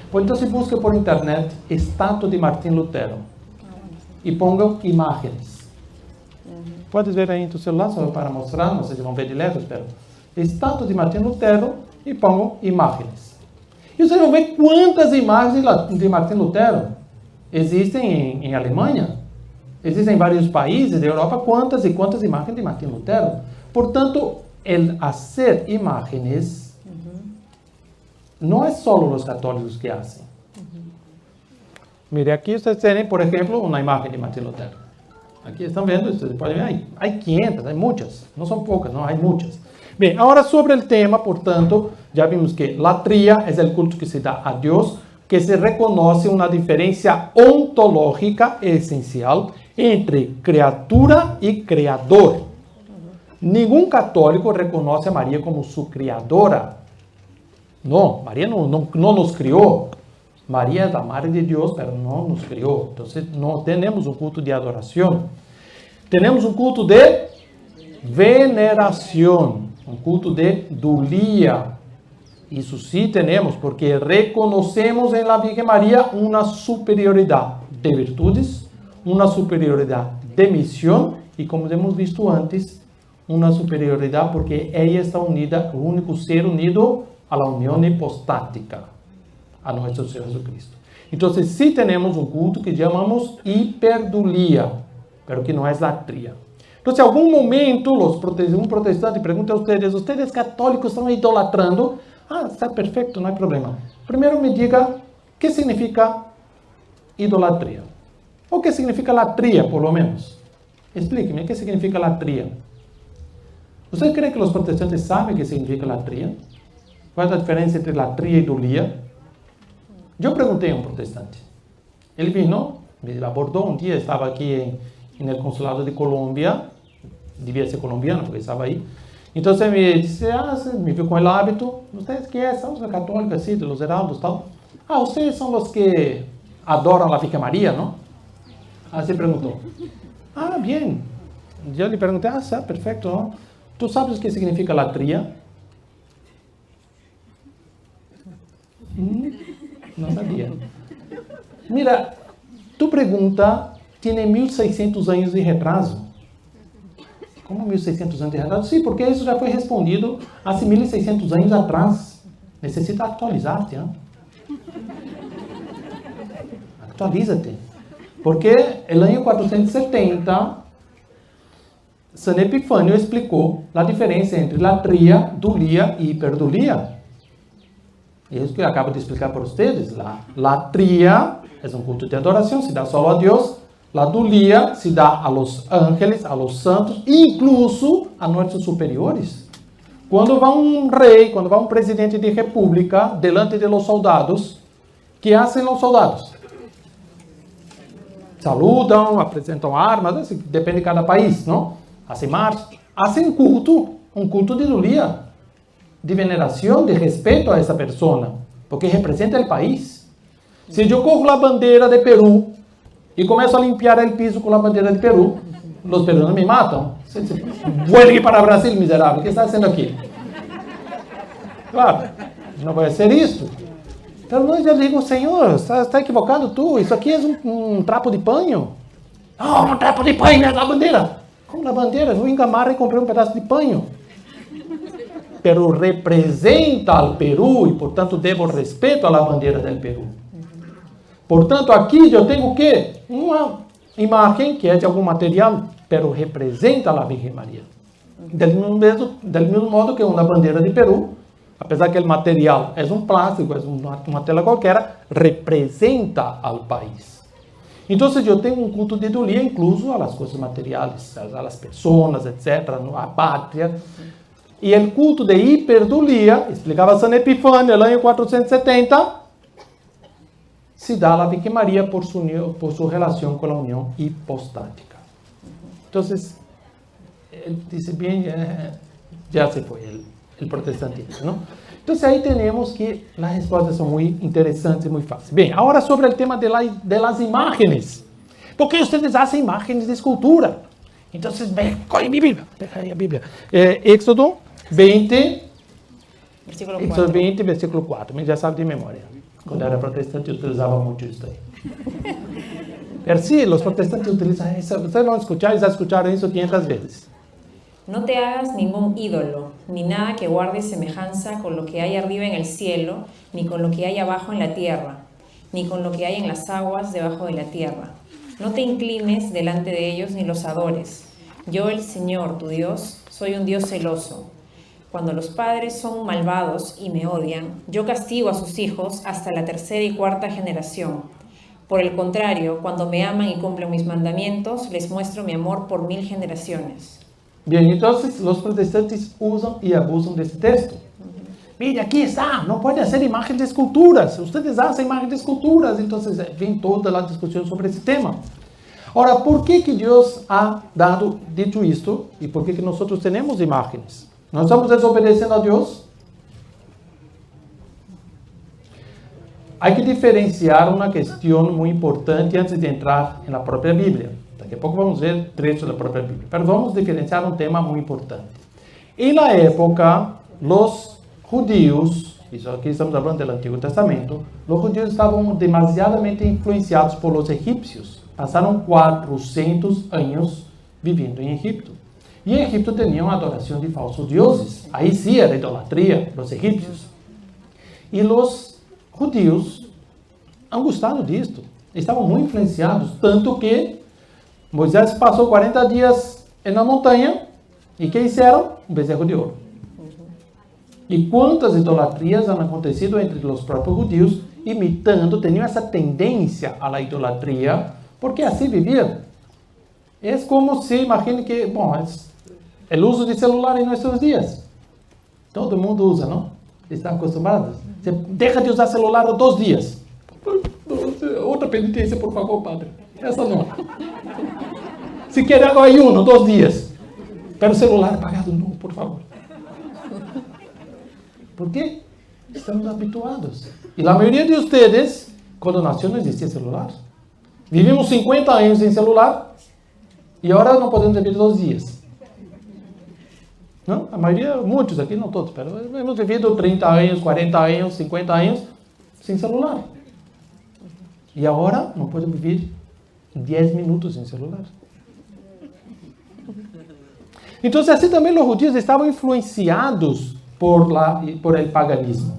Pues então busque por internet estátua de Martín Lutero e pongam imagens. Puedes ver aí em tu celular, só para mostrar, não sei se vão ver de lejos, pero estátua de Martín Lutero e pongam imagens. E vocês vão ver quantas imagens de Martín Lutero existem em Alemanha. Existem em vários países da Europa quantas e quantas imagens de Martín Lutero. Portanto, el hacer imágenes não é só os católicos que fazem. Mire, aqui vocês têm, por exemplo, uma imagem de Martín Lutero. Aqui estão vendo, vocês podem ver, há 500, há muitas, não são poucas, não, há muitas. Bem, agora sobre o tema, portanto, já vimos que latria é o culto que se dá a Deus, que se reconoce uma diferença ontológica essencial entre criatura e criador. Nenhum católico reconhece a Maria como sua criadora. Não, Maria não nos criou. Maria é a Madre de Deus, mas não nos criou. Então, não temos um culto de adoração. Temos um culto de veneração, um culto de dulia. Isso sim temos, porque reconhecemos em la Virgem Maria uma superioridade de virtudes, uma superioridade de missão e, como temos visto antes, uma superioridade porque ela está unida, o único ser unido à união hipostática, a nosso Senhor Jesucristo. Então, sim temos um culto que chamamos hiperdulia, mas que não é latria. Então, se em algum momento um protestante pergunta a vocês católicos estão idolatrando? Está perfeito, não há problema. Primeiro me diga o que significa idolatria. O que significa latria, por lo menos. Explique-me o que significa latria. Vocês creem que os protestantes sabem o que significa latria? Qual é a diferença entre latria e idolia? Eu perguntei a um protestante. Ele vino, me abordou um dia, estava aqui no consulado de Colômbia, devia ser colombiano, porque estava aí. Então ele me disse, me viu com o hábito, vocês que são os católicos, assim, de los heraldos, tal. Vocês são os que adoram a Virgem Maria, não? Assim perguntou. Bem. Eu lhe perguntei, está perfeito, não? Tu sabes o que significa latria? Não sabia. Mira, tu pergunta tem 1600 anos de retraso. Como 1600 anos de retraso? Sim, porque isso já foi respondido há 1600 anos atrás. Necessita atualizar-te, não? Atualiza-te. Porque no ano 470, San Epifanio explicou a diferença entre latria, dulia e hiperdulia. É isso que eu acabo de explicar para vocês. La latria é um culto de adoração, se dá só a Deus. La dulia se dá a los ángeles, a los santos, incluso a nossos superiores. Quando vai um rei, quando vai um presidente de república, delante de los soldados, que hacen os soldados? Saludam, apresentam armas, assim, depende de cada país, não? Hacen marcha, hacen culto, um culto de dulia, de veneração, de respeito a essa pessoa, porque representa o país. Se eu cojo a bandeira de Peru e começo a limpar o piso com a bandeira de Peru, os peruanos me matam. Vuelve para Brasil, miserável, o que está fazendo aqui? Claro, não vai ser isso. Então eu digo, Senhor, está equivocado tu, isso aqui é um trapo de panho. Não, um trapo de panho, é a bandeira. Como a bandeira? Eu vim em Gamarra e comprei um pedaço de panho. Pero representa o Peru e, portanto, devo respeito à bandeira do Peru. Portanto, aqui eu tenho o quê? Uma imagem que é de algum material, pero representa a Virgem Maria. Del mesmo modo que uma bandeira de Peru, apesar que o material é um plástico, é uma tela qualquer, representa ao país. Então, eu tenho um culto de idolia incluso às coisas materiais, às pessoas, etc., à pátria. E o culto de hiperdulia, explicava San Epifanio, no ano 470, se dá a Virgem Maria por sua relação com a união hipostática. Então, ele disse bem, já se foi o protestantismo, não? Então, aí temos que as respostas são muito interessantes e muito fáceis. Bem, agora sobre o tema de las imágenes. Por que vocês fazem imágenes de escultura? Então, coge mi Bíblia, pega aí a Bíblia. Éxodo 20, Éxodo 20, versículo 4. Mas já sabe de memória. Quando era protestante, eu utilizava muito isso aí. Sí, os protestantes utilizam isso. Vocês vão escuchar, já escutaram isso 500 vezes. No te hagas ningún ídolo, ni nada que guarde semejanza con lo que hay arriba en el cielo, ni con lo que hay abajo en la tierra, ni con lo que hay en las aguas debajo de la tierra. No te inclines delante de ellos ni los adores. Yo, el Señor, tu Dios, soy un Dios celoso. Cuando los padres son malvados y me odian, yo castigo a sus hijos hasta la tercera y cuarta generación. Por el contrario, cuando me aman y cumplen mis mandamientos, les muestro mi amor por 1000 generaciones. Bien, entonces los protestantes usan y abusan de este texto. Mire, aquí está, no puede hacer imagen de esculturas. Ustedes hacen imagen de esculturas. Entonces, vem toda a discussão sobre esse tema. Ahora, ¿por que Deus ha dicho isto? E por que nós temos imagens? ¿Nós estamos desobedecendo a Deus? Há que diferenciar uma questão muito importante antes de entrar na própria Bíblia. Daqui a pouco vamos ver trechos da própria Bíblia. Mas vamos diferenciar um tema muito importante. Em la época, os judíos, isso aqui estamos falando do Antigo Testamento, os judíos estavam demasiadamente influenciados por los egípcios. Passaram 400 anos vivendo em Egipto. E em Egipto tinham adoração de falsos deuses. Aí sim era idolatria, os egípcios. E os judíos han gostado disto. Estavam muito influenciados, tanto que Moisés passou 40 dias na montanha e que fizeram? Um bezerro de ouro. E quantas idolatrias han acontecido entre os próprios judíos, imitando, tinham essa tendência à idolatria, porque assim viviam. É como se, imagine que, bom, é o uso de celular em nossos dias. Todo mundo usa, não? Estão acostumados. Você deixa de usar celular 2 dias. Outra penitência, por favor, padre. Essa não. Se quer água aí 2 dias. Pero o celular apagado não, por favor. Por quê? Estamos habituados. E a maioria de vocês, quando nasceu, não existia celular. Vivimos 50 anos sem celular e agora não podemos viver 2 dias. Não? A maioria, muitos aqui, não todos, mas hemos vivido 30 anos, 40 anos, 50 anos sem celular. E agora não podemos viver 10 minutos sem celular. Então, assim também os judeus estavam influenciados por el paganismo.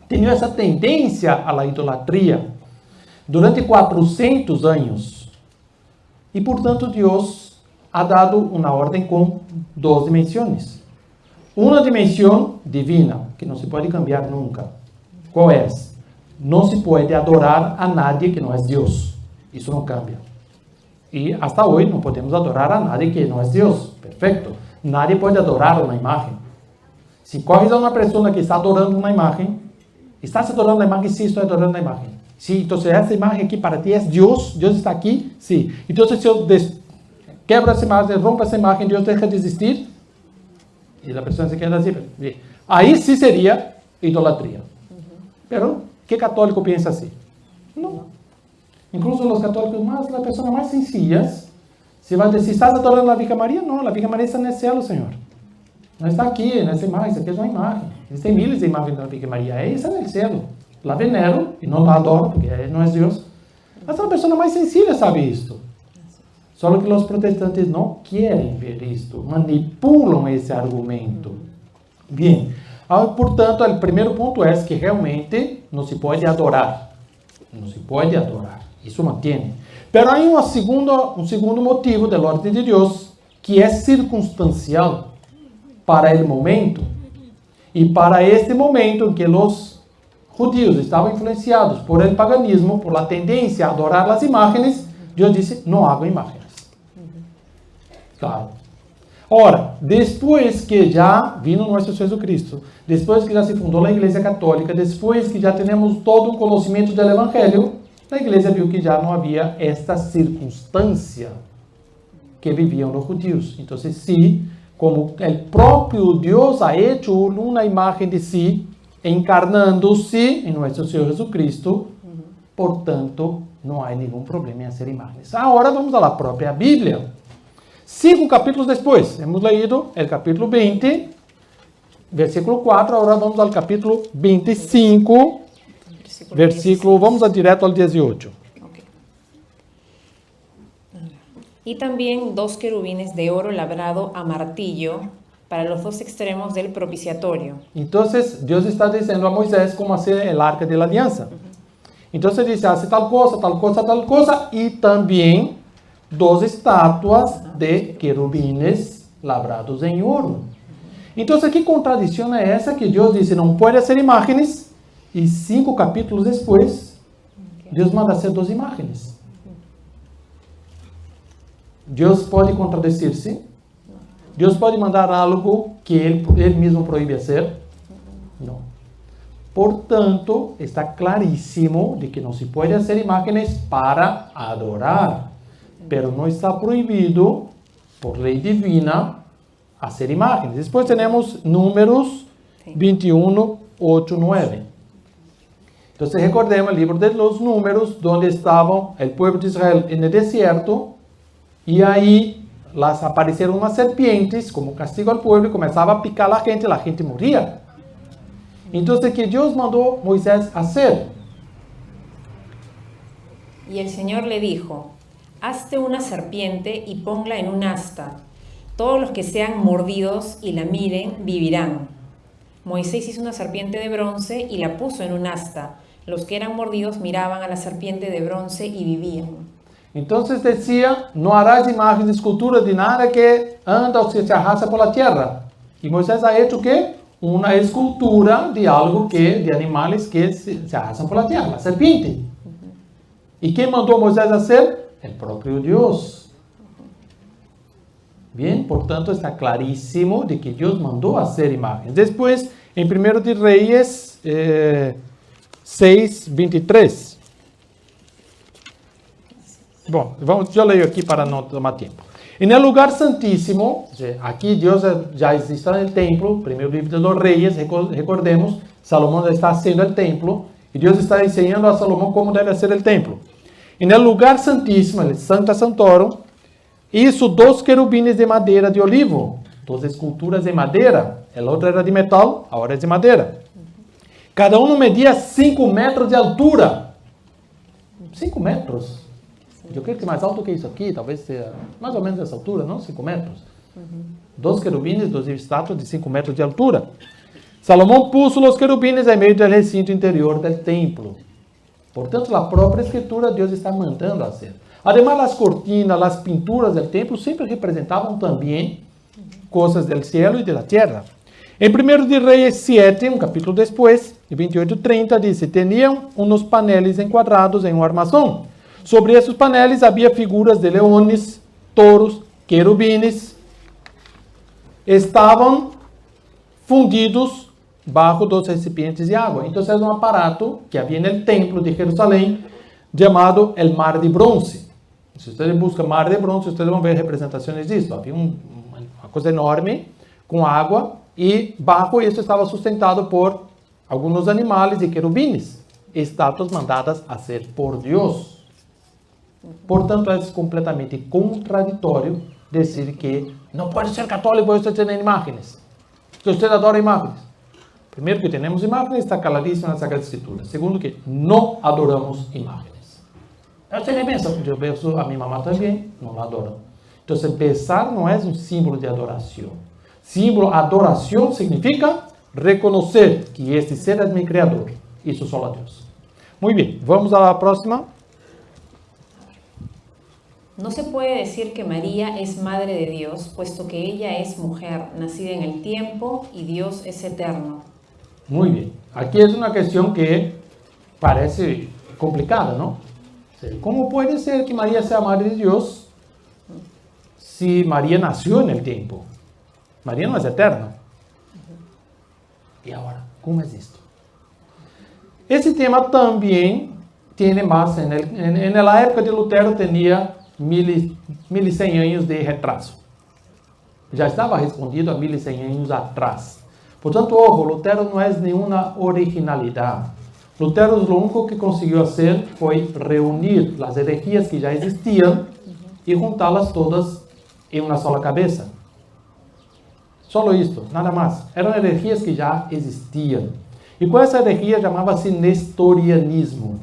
Tinham essa tendência à idolatria durante 400 anos. E, portanto, Deus ha dado una orden con dos dimensiones. Una dimensión divina, que no se puede cambiar nunca. ¿Cuál es? No se puede adorar a nadie que no es Dios. Eso no cambia. Y hasta hoy no podemos adorar a nadie que no es Dios. Perfecto. Nadie puede adorar una imagen. Si coges a una persona que está adorando una imagen, ¿estás adorando la imagen? Sí, estoy adorando la imagen. Sí, entonces esa imagen aquí para ti es Dios. Dios está aquí. Sí. Entonces si yo quebro esa imagen, rompo esa imagen, Dios deja de existir. Y la persona se queda así. Ahí sí sería idolatría. Pero, ¿qué católico piensa así? No. Incluso los católicos las personas más sencillas, se van a decir, ¿estás adorando a la Virgen María? No, la Virgen María está en el cielo, Señor. No está aquí, en esa imagen, esa aquí es una imagen. Existen miles de imágenes de la Virgen María, ella está en el cielo. La venero y no la adoro, porque ella no es Dios. Hasta la persona más sencilla sabe esto. Solo que los protestantes no quieren ver esto, manipulan ese argumento. Bien, ahora, portanto, el primer punto es que realmente no se puede adorar. No se puede adorar, eso mantiene. Pero hay un segundo motivo del orden de Dios que es circunstancial para el momento. Y para este momento en que los judíos estaban influenciados por el paganismo, por la tendencia a adorar las imágenes, Dios dice, no hago imágenes. Claro. Ahora, después que ya vino nuestro Jesucristo, después que ya se fundó la Iglesia Católica, después que ya tenemos todo un conocimiento del Evangelio, la Iglesia vio que ya no había esta circunstancia que vivían los judíos. Entonces, sí, como el propio Dios ha hecho una imagen de sí, encarnándose en nuestro Señor Jesucristo, por tanto, no hay ningún problema en hacer imágenes. Ahora vamos a la propia Biblia. 5 capítulos después, hemos leído el capítulo 20, versículo 4, ahora vamos al capítulo 25, versículo, vamos a directo al 18. Okay. Y también 2 querubines de oro labrado a martillo para los 2 extremos del propiciatorio. Entonces, Dios está diciendo a Moisés cómo hacer el arca de la alianza. Entonces dice, hace tal cosa, y también 2 estatuas de querubines labrados en oro. Entonces, ¿qué contradicción es esa que Dios dice no puede hacer imágenes y 5 capítulos después Dios manda hacer 2 imágenes? Dios puede contradecirse. Dios puede mandar algo que él mismo prohíbe hacer. No. Por tanto, está clarísimo de que no se puede hacer imágenes para adorar, pero no está prohibido por ley divina hacer imágenes. Después tenemos Números 21, 8, 9. Entonces recordemos el libro de los Números, donde estaba el pueblo de Israel en el desierto, y ahí aparecieron unas serpientes como castigo al pueblo y comenzaba a picar a la gente moría. Entonces, ¿qué Dios mandó a Moisés hacer? Y el Señor le dijo, hazte una serpiente y ponla en un asta. Todos los que sean mordidos y la miren vivirán. Moisés hizo una serpiente de bronce y la puso en un asta. Los que eran mordidos miraban a la serpiente de bronce y vivían. Entonces decía, no harás imagen de escultura de nada que anda o se arrastra por la tierra. Y Moisés ha hecho ¿qué? Una escultura de algo de animales que se arrastran por la tierra, la serpiente. ¿Y quién mandó a Moisés a hacer? El propio Dios. Bien, por tanto está clarísimo de que Dios mandó a hacer imágenes. Después, en 1 de Reyes 6, 23. Bom, yo leo aquí para no tomar tiempo. En el lugar santísimo, aquí Dios ya está en el templo, primer libro de los Reyes, recordemos, Salomón está haciendo el templo, y Dios está enseñando a Salomón cómo debe hacer el templo. En el lugar santísimo, el Sancta Sanctorum, hizo 2 querubines de madera de olivo, 2 esculturas de madera, el otro era de metal, ahora es de madera. Cada uno medía 5 metros de altura. 5 metros. Eu creio que mais alto que isso aqui, talvez seja mais ou menos essa altura, não? 5 metros. 2 querubines, 2 estátuas de 5 metros de altura. Salomão puso os querubines em meio do recinto interior do templo. Portanto, a própria escritura Deus está mandando fazer. Además, las cortinas, las pinturas del templo siempre representaban también cosas del cielo y de la tierra. En 1 de Reyes 7, un capítulo después, 28:30, dice, tenían unos paneles encuadrados en un armazón. Sobre esos paneles había figuras de leones, toros, querubines. Estaban fundidos bajo 2 recipientes de agua. Entonces, es un aparato que había en el templo de Jerusalén llamado el Mar de Bronce. Si ustedes buscan Mar de Bronce, ustedes van a ver representaciones de esto. Había una cosa enorme con agua y bajo esto estaba sustentado por algunos animales y querubines, estatuas mandadas a hacer por Dios. Por tanto, es completamente contradictorio decir que no puede ser católico y usted tiene imágenes, que usted adora imágenes. Primero, que tenemos imágenes, está clarísimo en la Sagrada Escritura. Segundo, que no adoramos imágenes. Usted piensa, yo veo a mi mamá también, no la adoro. Entonces, besar no es un símbolo de adoración. Símbolo adoración significa reconocer que este ser es mi creador. Eso solo a Dios. Muy bien, vamos a la próxima. No se puede decir que María es madre de Dios, puesto que ella es mujer, nacida en el tiempo, y Dios es eterno. Muy bien. Aquí es una cuestión que parece complicada, ¿no? ¿Cómo puede ser que María sea madre de Dios si María nació en el tiempo? María no es eterna. Y ahora, ¿cómo es esto? Ese tema también tiene más, en la época de Lutero tenía 1100 años de retraso. Ya estaba respondido a 1100 años atrás. Por tanto, ojo, Lutero no es ninguna originalidad. Lutero lo único que consiguió hacer fue reunir las herejías que ya existían y juntarlas todas en una sola cabeza. Solo esto, nada más. Eran herejías que ya existían. Y con esa herejía llamaba-se nestorianismo.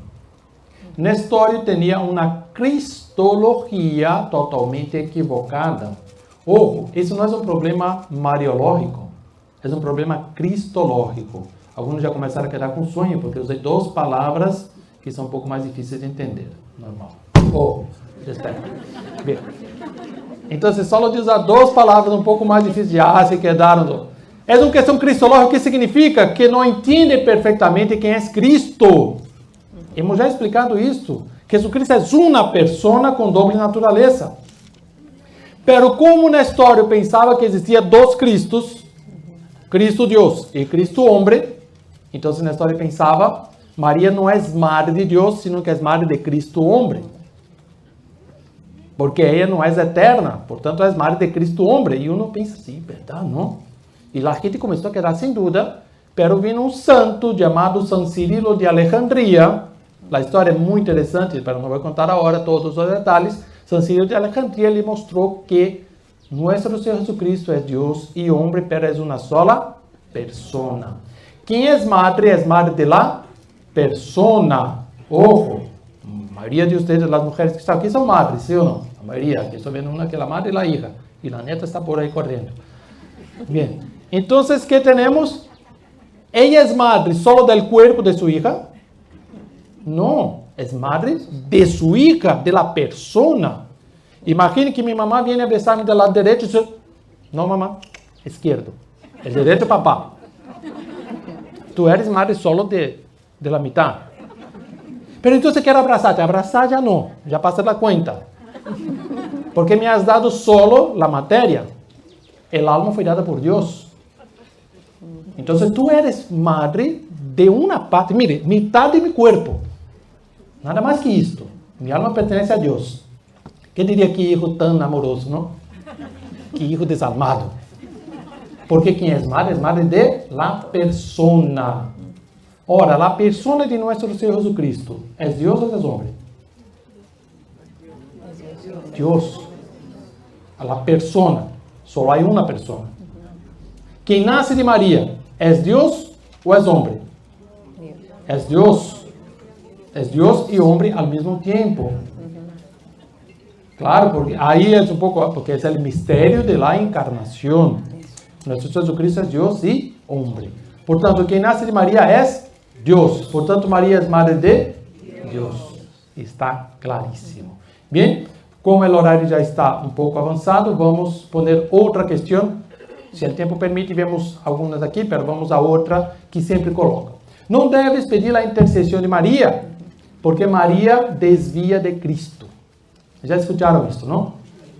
Nestorio tenía una cristología totalmente equivocada. Ojo, eso no es un problema mariológico, es un problema cristológico. Algunos ya começaram a quedar com sonho, porque eu usei 2 palavras que são um pouco mais difíceis de entender. Normal. Oh, já está. Bem. Então, só de usar 2 palavras um pouco mais difíceis, já se quedaram. É uma questão cristológica, que significa que não entende perfeitamente quem é Cristo. Hemos já explicado isso. Jesucristo é uma persona com doble natureza. Pero como Nestório pensava que existia 2 Cristos, Cristo Deus e Cristo homem, então Nestório pensava, Maria não é madre de Deus, sino que é madre de Cristo homem. Porque ela não é eterna, portanto é madre de Cristo homem. E uno pensa, sim, verdade, não? E a gente começou a quedar sem dúvida, pero vino um santo chamado San Cirilo de Alejandría. A história é muito interessante, pero não vou contar agora todos os detalhes. San Cirilo de Alejandría lhe mostrou que nuestro Señor Jesucristo es Dios y hombre, pero es una sola persona. ¿Quién es madre? Es madre de la persona. Ojo, la mayoría de ustedes, las mujeres que están aquí, son madres, ¿sí o no? La mayoría, aquí estoy viendo una que es la madre y la hija, y la nieta está por ahí corriendo. Bien, entonces, ¿qué tenemos? ¿Ella es madre solo del cuerpo de su hija? No, es madre de su hija, de la persona. Imagine que mi mamá viene a besar-me do lado direito e diz, não, mamá, esquerdo. El derecho, papá. Tu eres madre solo de la mitad. Pero entonces quiero abrazarte. Abrazar ya no, ya pasa la cuenta. Porque me has dado solo la materia. El alma fue dada por Dios. Entonces tú eres madre de una parte. Mire, mitad de mi cuerpo. Nada más que esto. Mi alma pertenece a Dios. Quem diria que hijo tão amoroso, não? Que hijo desalmado. Porque quem é madre de la persona. Ora, la persona de nuestro Señor Jesucristo, ¿é Deus ou é homem? Deus. La persona. Só há uma persona. Quem nasce de Maria, ¿é Deus ou é homem? É Deus. É Deus e homem ao mesmo tempo. Claro, porque ahí es un poco, porque es el misterio de la encarnación. Nuestro Jesucristo es Dios y hombre. Por tanto, quien nace de María es Dios. Por tanto, María es madre de Dios. Está clarísimo. Bien, como o horário já está um pouco avançado, vamos poner outra questão. Se o tempo permite, vemos algumas aqui, mas vamos a outra que sempre coloca. Não deves pedir a intercessão de Maria, porque Maria desvia de Cristo. Já escutaram isso, não?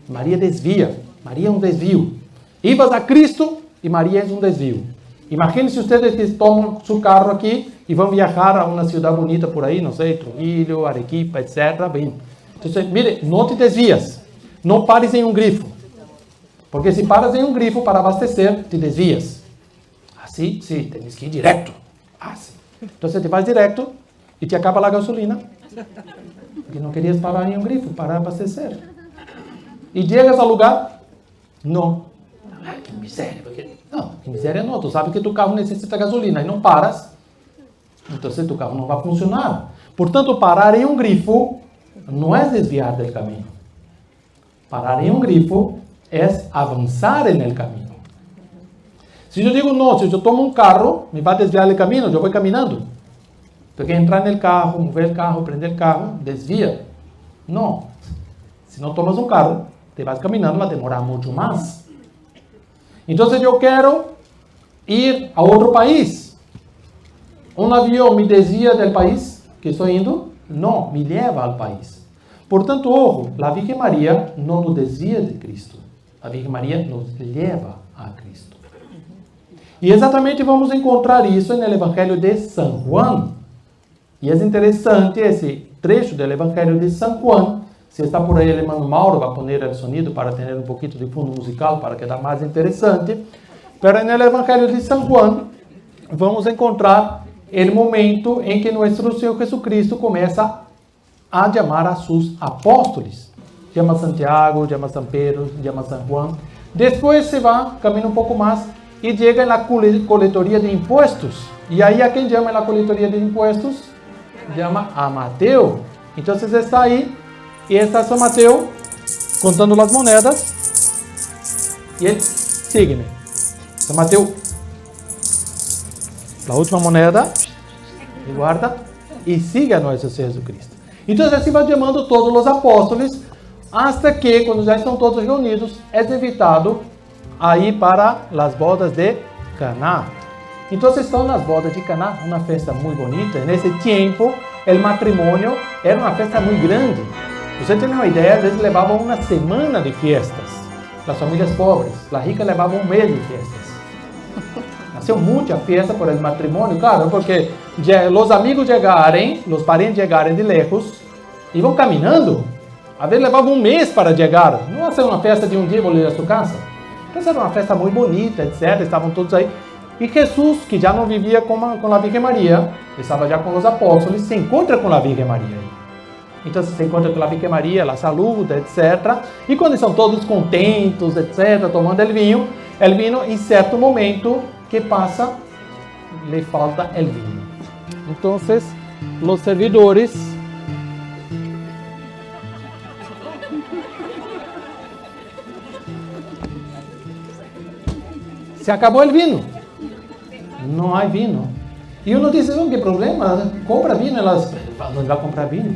Maria desvia. Maria é um desvio. Ibas a Cristo e Maria é um desvio. Imaginem-se ustedes que tomam seu carro aqui e vão viajar a uma cidade bonita por aí, não sei, Trujillo, Arequipa, etc. Bem. Então, mire, não te desvias. Não pares em um grifo. Porque se paras em um grifo para abastecer, te desvias. Assim, sim, tens que ir direto. Assim. Então, você te vai direto e te acaba a gasolina. Porque não querias parar em um grifo para abastecer. E chegas ao lugar, não. Ai, que miséria. Porque... Não, que miséria não. Tu sabe que tu carro necessita gasolina e não paras. Então, tu carro não vai funcionar. Portanto, parar em um grifo não é desviar do caminho. Parar em um grifo é avançar no caminho. Se eu digo, não, se eu tomo um carro, me vai desviar do caminho, eu vou caminhando. Porque entrar no carro, mover o carro, prender o carro, desvia. Não. Se não tomas um carro, te vas caminhando, vai demorar muito mais. Então, eu quero ir a outro país. Um avião me desvia do país que estou indo? Não, me leva ao país. Portanto, ojo, a Virgem Maria não nos desvia de Cristo. A Virgem Maria nos leva a Cristo. E exatamente vamos encontrar isso no Evangelho de São Juan. E é interessante esse trecho do Evangelho de São Juan. Se está por aí o irmão Mauro, vai pôr o sonido para ter um pouquinho de fundo musical, para quedar mais interessante. Mas no Evangelho de São Juan, vamos encontrar o momento em que nosso Senhor Jesucristo começa a chamar a seus apóstolos. Chama Santiago, chama São Pedro, chama São Juan. Depois se vai, caminha um pouco mais e chega na coletoria de impostos. E aí a quem chama na coletoria de impostos? Chama a Mateo. Então está aí, e está São Mateo contando as moedas. E ele, siga-me. São Mateo, a última moneda, e guarda, e siga a nosso Senhor Jesus. Então assim vai chamando todos os apóstolos, hasta que, quando já estão todos reunidos, é invitado a ir para as bodas de Caná. Então estão nas bodas de Caná, uma festa muito bonita. Nesse tempo, o matrimônio era uma festa muito grande. Você tem uma ideia, às vezes levavam uma semana de festas. As famílias pobres, as ricas levavam um mês de festas. Nasceu muita festa por el matrimônio, claro, porque os amigos chegarem, os parentes chegarem de lejos, e vão caminhando. Às vezes levavam um mês para chegar. Não ia ser uma festa de um dia, vou ir à sua casa. Então era uma festa muito bonita, etc. Estavam todos aí. E Jesus, que já não vivia com a Virgem Maria, estava já com os apóstolos, se encontra com a Virgem Maria. Então se encontra com a Virgem Maria, ela saluda, etc. E quando estão todos contentes, etc., tomando o vinho, em certo momento, que passa, lhe falta o vinho. Então, os servidores se acabou o vinho. Não há vinho. E uno diz, que problema? Compra vinho. Elas não vai comprar vinho.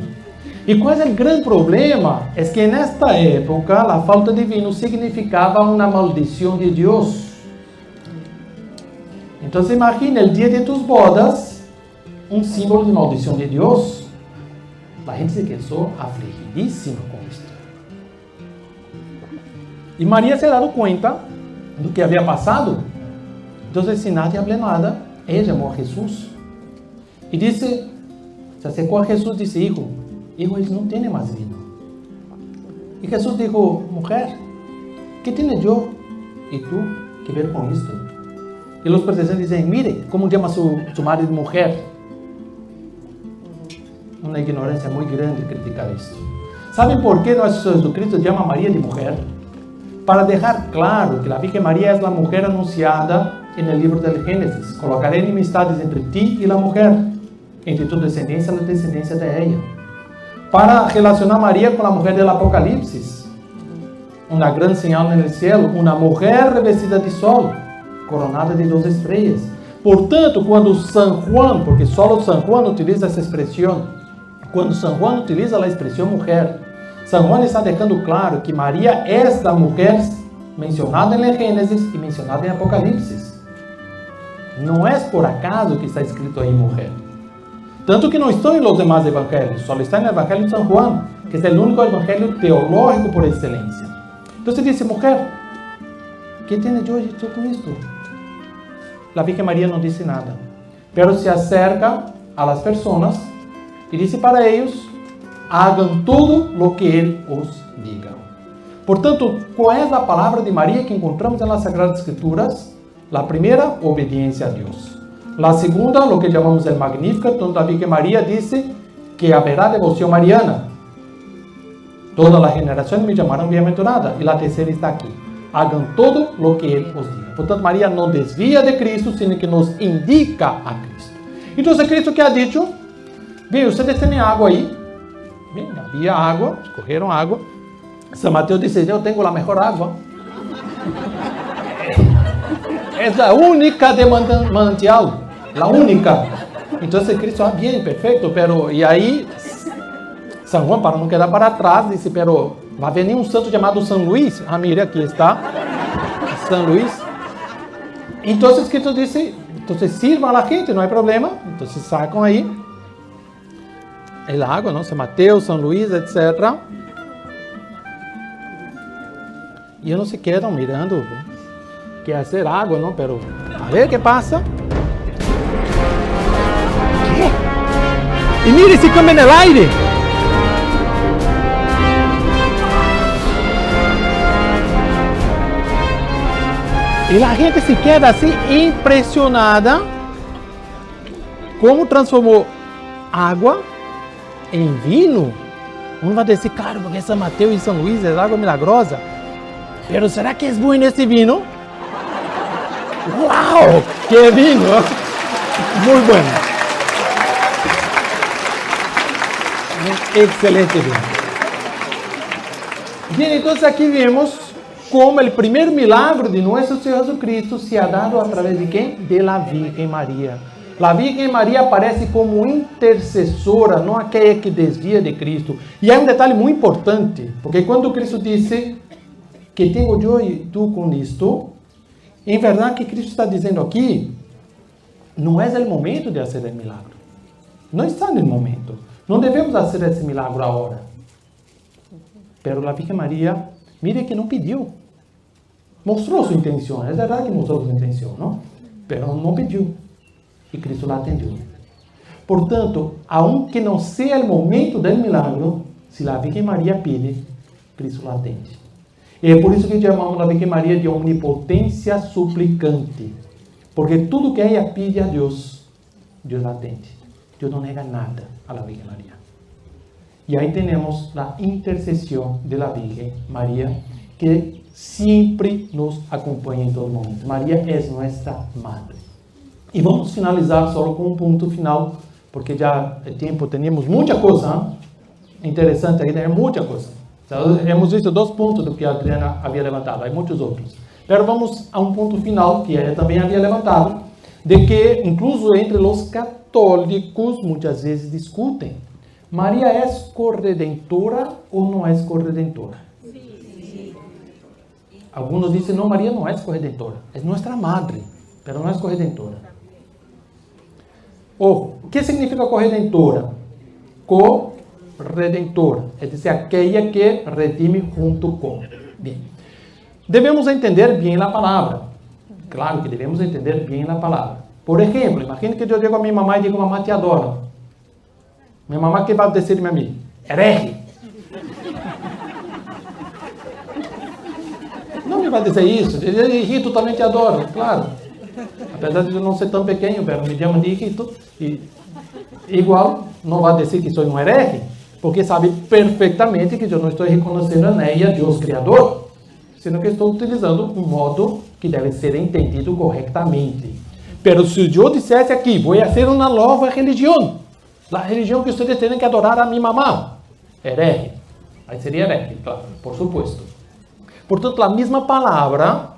E qual é o grande problema? É que nesta época, a falta de vinho significava uma maldição de Deus. Então, imagina o dia de tus bodas, um símbolo de maldição de Deus. A gente se quedou afligidíssima com isso. E Maria se deu conta do que havia passado. Então, se nadie habló nada, ela chamou a Jesus. E disse, se acercou a Jesus e disse, hijo, eles não têm mais vinho. E Jesus disse, mulher, que tenho eu e tu que ver com isto? E os presentes dizem, mire, como chama su marido mulher? Uma ignorância muito grande criticar isso. Sabem por que nosso Senhor Jesucristo chama Maria de mulher? Para deixar claro que a Virgem Maria é a mulher anunciada no livro do Gênesis. Colocaré enemistades entre ti e a mulher, entre tu descendência e a descendência de ella. Para relacionar Maria com a mulher do Apocalipse, uma grande señal no céu, uma mulher revestida de sol, coronada de 2 estrelas. Portanto, quando São Juan, porque só São Juan utiliza essa expressão, quando São Juan utiliza a expressão mulher, San Juan está dejando claro que María es la mujer mencionada en el Génesis y mencionada en Apocalipsis. No es por acaso que está escrito ahí mujer. Tanto que no está en los demás evangelios, solo está en el Evangelio de San Juan, que es el único evangelio teológico por excelencia. Entonces dice, mujer, ¿qué tiene yo con esto? La Virgen María no dice nada, pero se acerca a las personas y dice para ellos, hagan todo lo que Él os diga. Portanto, ¿cuál es la palabra de María que encontramos en las Sagradas Escrituras? La primera, obediencia a Dios. La segunda, lo que llamamos el Magníficat, donde la Virgen María dice que habrá devoción mariana. Toda la generación me llamarán bienaventurada. Y la tercera está aquí. Hagan todo lo que Él os diga. Portanto, María no desvía de Cristo, sino que nos indica a Cristo. Entonces, Cristo que ha dicho, bien, ustedes tienen agua ahí. Bien, había agua, escogieron agua. San Mateo dice, yo tengo la mejor agua. Es la única de manantial, la única. Entonces Cristo, bien, perfecto, pero y ahí San Juan, para no quedar para atrás, dice, pero va a venir un santo llamado San Luis. Ah, mire, aquí está, San Luis. Entonces Cristo dice, entonces sirvan a la gente, no hay problema. Entonces sacan ahí el agua, ¿no? San Mateo, San Luis, etc. Y ellos no se quedan mirando que hacer agua, ¿no? Pero a ver qué pasa. ¿Qué? Y mire, se cambia en el aire. Y la gente se queda así impresionada cómo transformó agua en vino. Uno va a decir, claro, porque San Mateo y San Luis es agua milagrosa. Pero ¿será que es bueno este vino? ¡Wow! ¡Qué vino! Muy bueno. Un excelente vino. Bien, entonces aquí vemos cómo el primer milagro de nuestro Señor Jesucristo se ha dado a través de ¿quién? De la Virgen María. La Virgen María aparece como intercesora, no aquella que desvía de Cristo. Y hay un detalle muy importante, porque cuando Cristo dice que tengo yo y tú con esto, en verdad que Cristo está diciendo aquí, no es el momento de hacer el milagro. No está en el momento. No debemos hacer ese milagro ahora. Pero la Virgen María, mire que no pidió. Mostró su intención. Es verdad que mostró su intención, ¿no? Pero no pidió. Y Cristo la atendió. Por tanto, aunque no sea el momento del milagro, si la Virgen María pide, Cristo la atende. E é por isso que chamamos a Virgem Maria de omnipotência suplicante. Porque tudo que ela pede a Deus, Deus atende. Deus não nega nada a la Virgem Maria. E aí temos a intercessão de la Virgem Maria, que sempre nos acompanha em todo momento. Maria é nossa madre. E vamos finalizar só com um ponto final, porque já é tempo, temos muita coisa interessante aí, tem muita coisa. Então, hemos visto 2 pontos do que a Adriana havia levantado, há muitos outros. Mas vamos a um ponto final, que ela também havia levantado, de que, incluso entre os católicos, muitas vezes discutem, Maria é corredentora ou não é corredentora? Sim. Alguns dizem, não, Maria não é corredentora, é nossa madre, mas não é corredentora. O que significa corredentora? Redentor, é dizer, aquela que redime junto com. Bem, devemos entender bem a palavra. Claro que devemos entender bem a palavra. Por exemplo, imagine que eu digo a minha mamãe e digo, mamãe, te adoro. Minha mamãe, que vai dizer a mim? Herege. Não me vai dizer isso. Hijito, também te adoro, claro. Apesar de eu não ser tão pequeno, mas me chama de hijito. E igual, não vai dizer que sou um herege, porque sabe perfeitamente que eu não estou reconhecendo a Neia, Deus Criador, sendo que estou utilizando um modo que deve ser entendido corretamente. Mas se eu dissesse aqui, vou fazer uma nova religião, a religião que vocês têm que adorar a minha mamã, herege, aí seria herege, claro, por supuesto. Portanto, a mesma palavra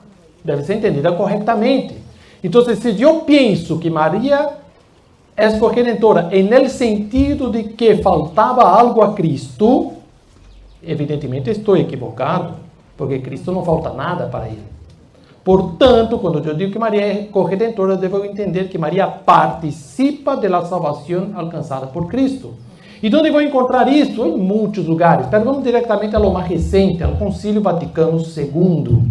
deve ser entendida corretamente. Então, se eu penso que Maria é corredentora, en el sentido de que faltava algo a Cristo, evidentemente estou equivocado, porque Cristo não falta nada para ele. Portanto, quando eu digo que Maria é corredentora, devo entender que Maria participa da salvação alcançada por Cristo. E onde vou encontrar isso? Em muitos lugares. Mas vamos diretamente a lo mais recente, ao Concílio Vaticano II.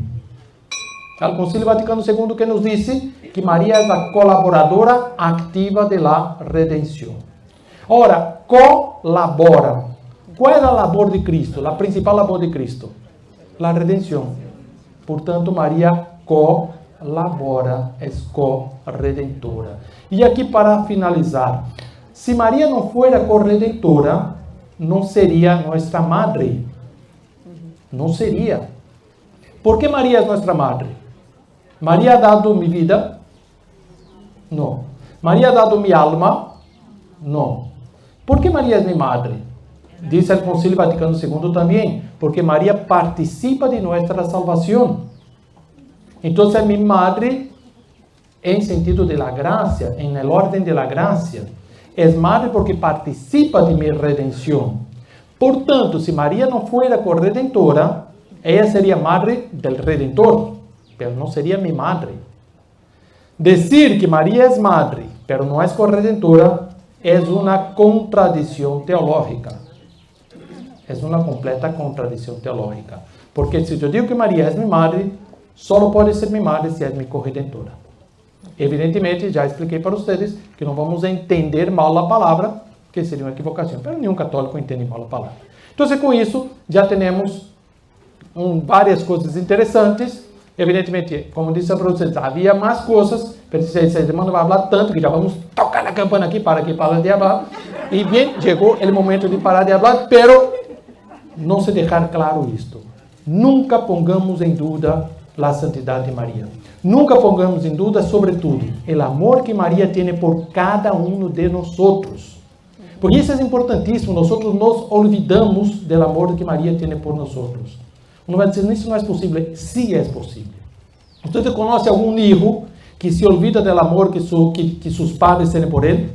Ao Concílio Vaticano II que nos disse que Maria é a colaboradora ativa da redenção. Ora, colabora. Qual é a labor de Cristo? A principal labor de Cristo? A redenção. Portanto, Maria colabora, é corredentora. E aqui para finalizar, se Maria não fosse corredentora, não seria nossa madre. Não seria. ¿Por que Maria é nossa madre? Maria ha dado mi vida? No. Maria ha dado mi alma? No. ¿Por que Maria é minha madre? Dice el Concilio Vaticano II também, porque Maria participa de nossa salvação. Então, é minha madre em sentido de la gracia, em el orden de la gracia. É madre porque participa de minha redenção. Portanto, se Maria não fosse corredentora, ela seria madre del Redentor, pero não seria minha madre. Decir que Maria é madre, pero não é corredentora, é uma contradição teológica. É uma completa contradição teológica. Porque se eu digo que Maria é minha madre, só pode ser minha madre se é minha corredentora. Evidentemente, já expliquei para vocês que não vamos entender mal a palavra, que seria uma equivocação. Mas nenhum católico entende mal a palavra. Então, com isso, já temos várias coisas interessantes. Evidentemente, como disse para vocês, havia mais coisas, mas essa semana vai falar tanto que já vamos tocar na campana aqui para que para de falar. E bem, chegou o momento de parar de falar, pero não se deixar claro isto. Nunca pongamos em dúvida a santidade de Maria. Nunca pongamos em dúvida, sobretudo, o amor que Maria tem por cada um de nós. Porque isso é importantíssimo. Nós nos olvidamos do amor que Maria tem por nós. Uno vai dizer, isso não é possível. Sim, é possível. Você conhece algum filho que se olvida do amor que seus pais têm por ele?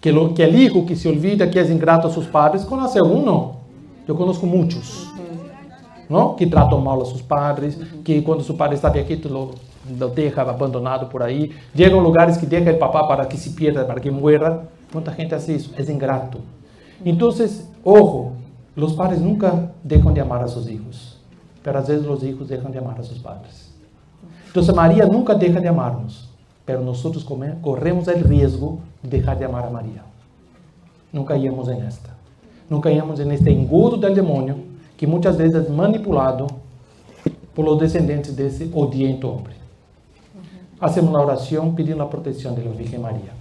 Que o filho que se olvida, que é ingrato a seus pais, conhece algum? Não. Eu conheço muitos. Não? Que tratam mal a seus padres, que quando seu padre está aqui, lo deixa abandonado por aí. Chegam lugares que deixa o papá para que se pierda, para que muera. Quanta gente faz isso? É ingrato. Então, ojo, os padres nunca deixam de amar a seus filhos, mas às vezes os filhos deixam de amar a seus padres. Então, Maria nunca deixa de amarnos, mas nós corremos o risco de deixar de amar a Maria. Nunca íamos em esta. Nunca íamos em este engodo do demônio, que muitas vezes é manipulado por os descendentes desse odiento homem. Hacemos uma oração pedindo a proteção da Virgem Maria.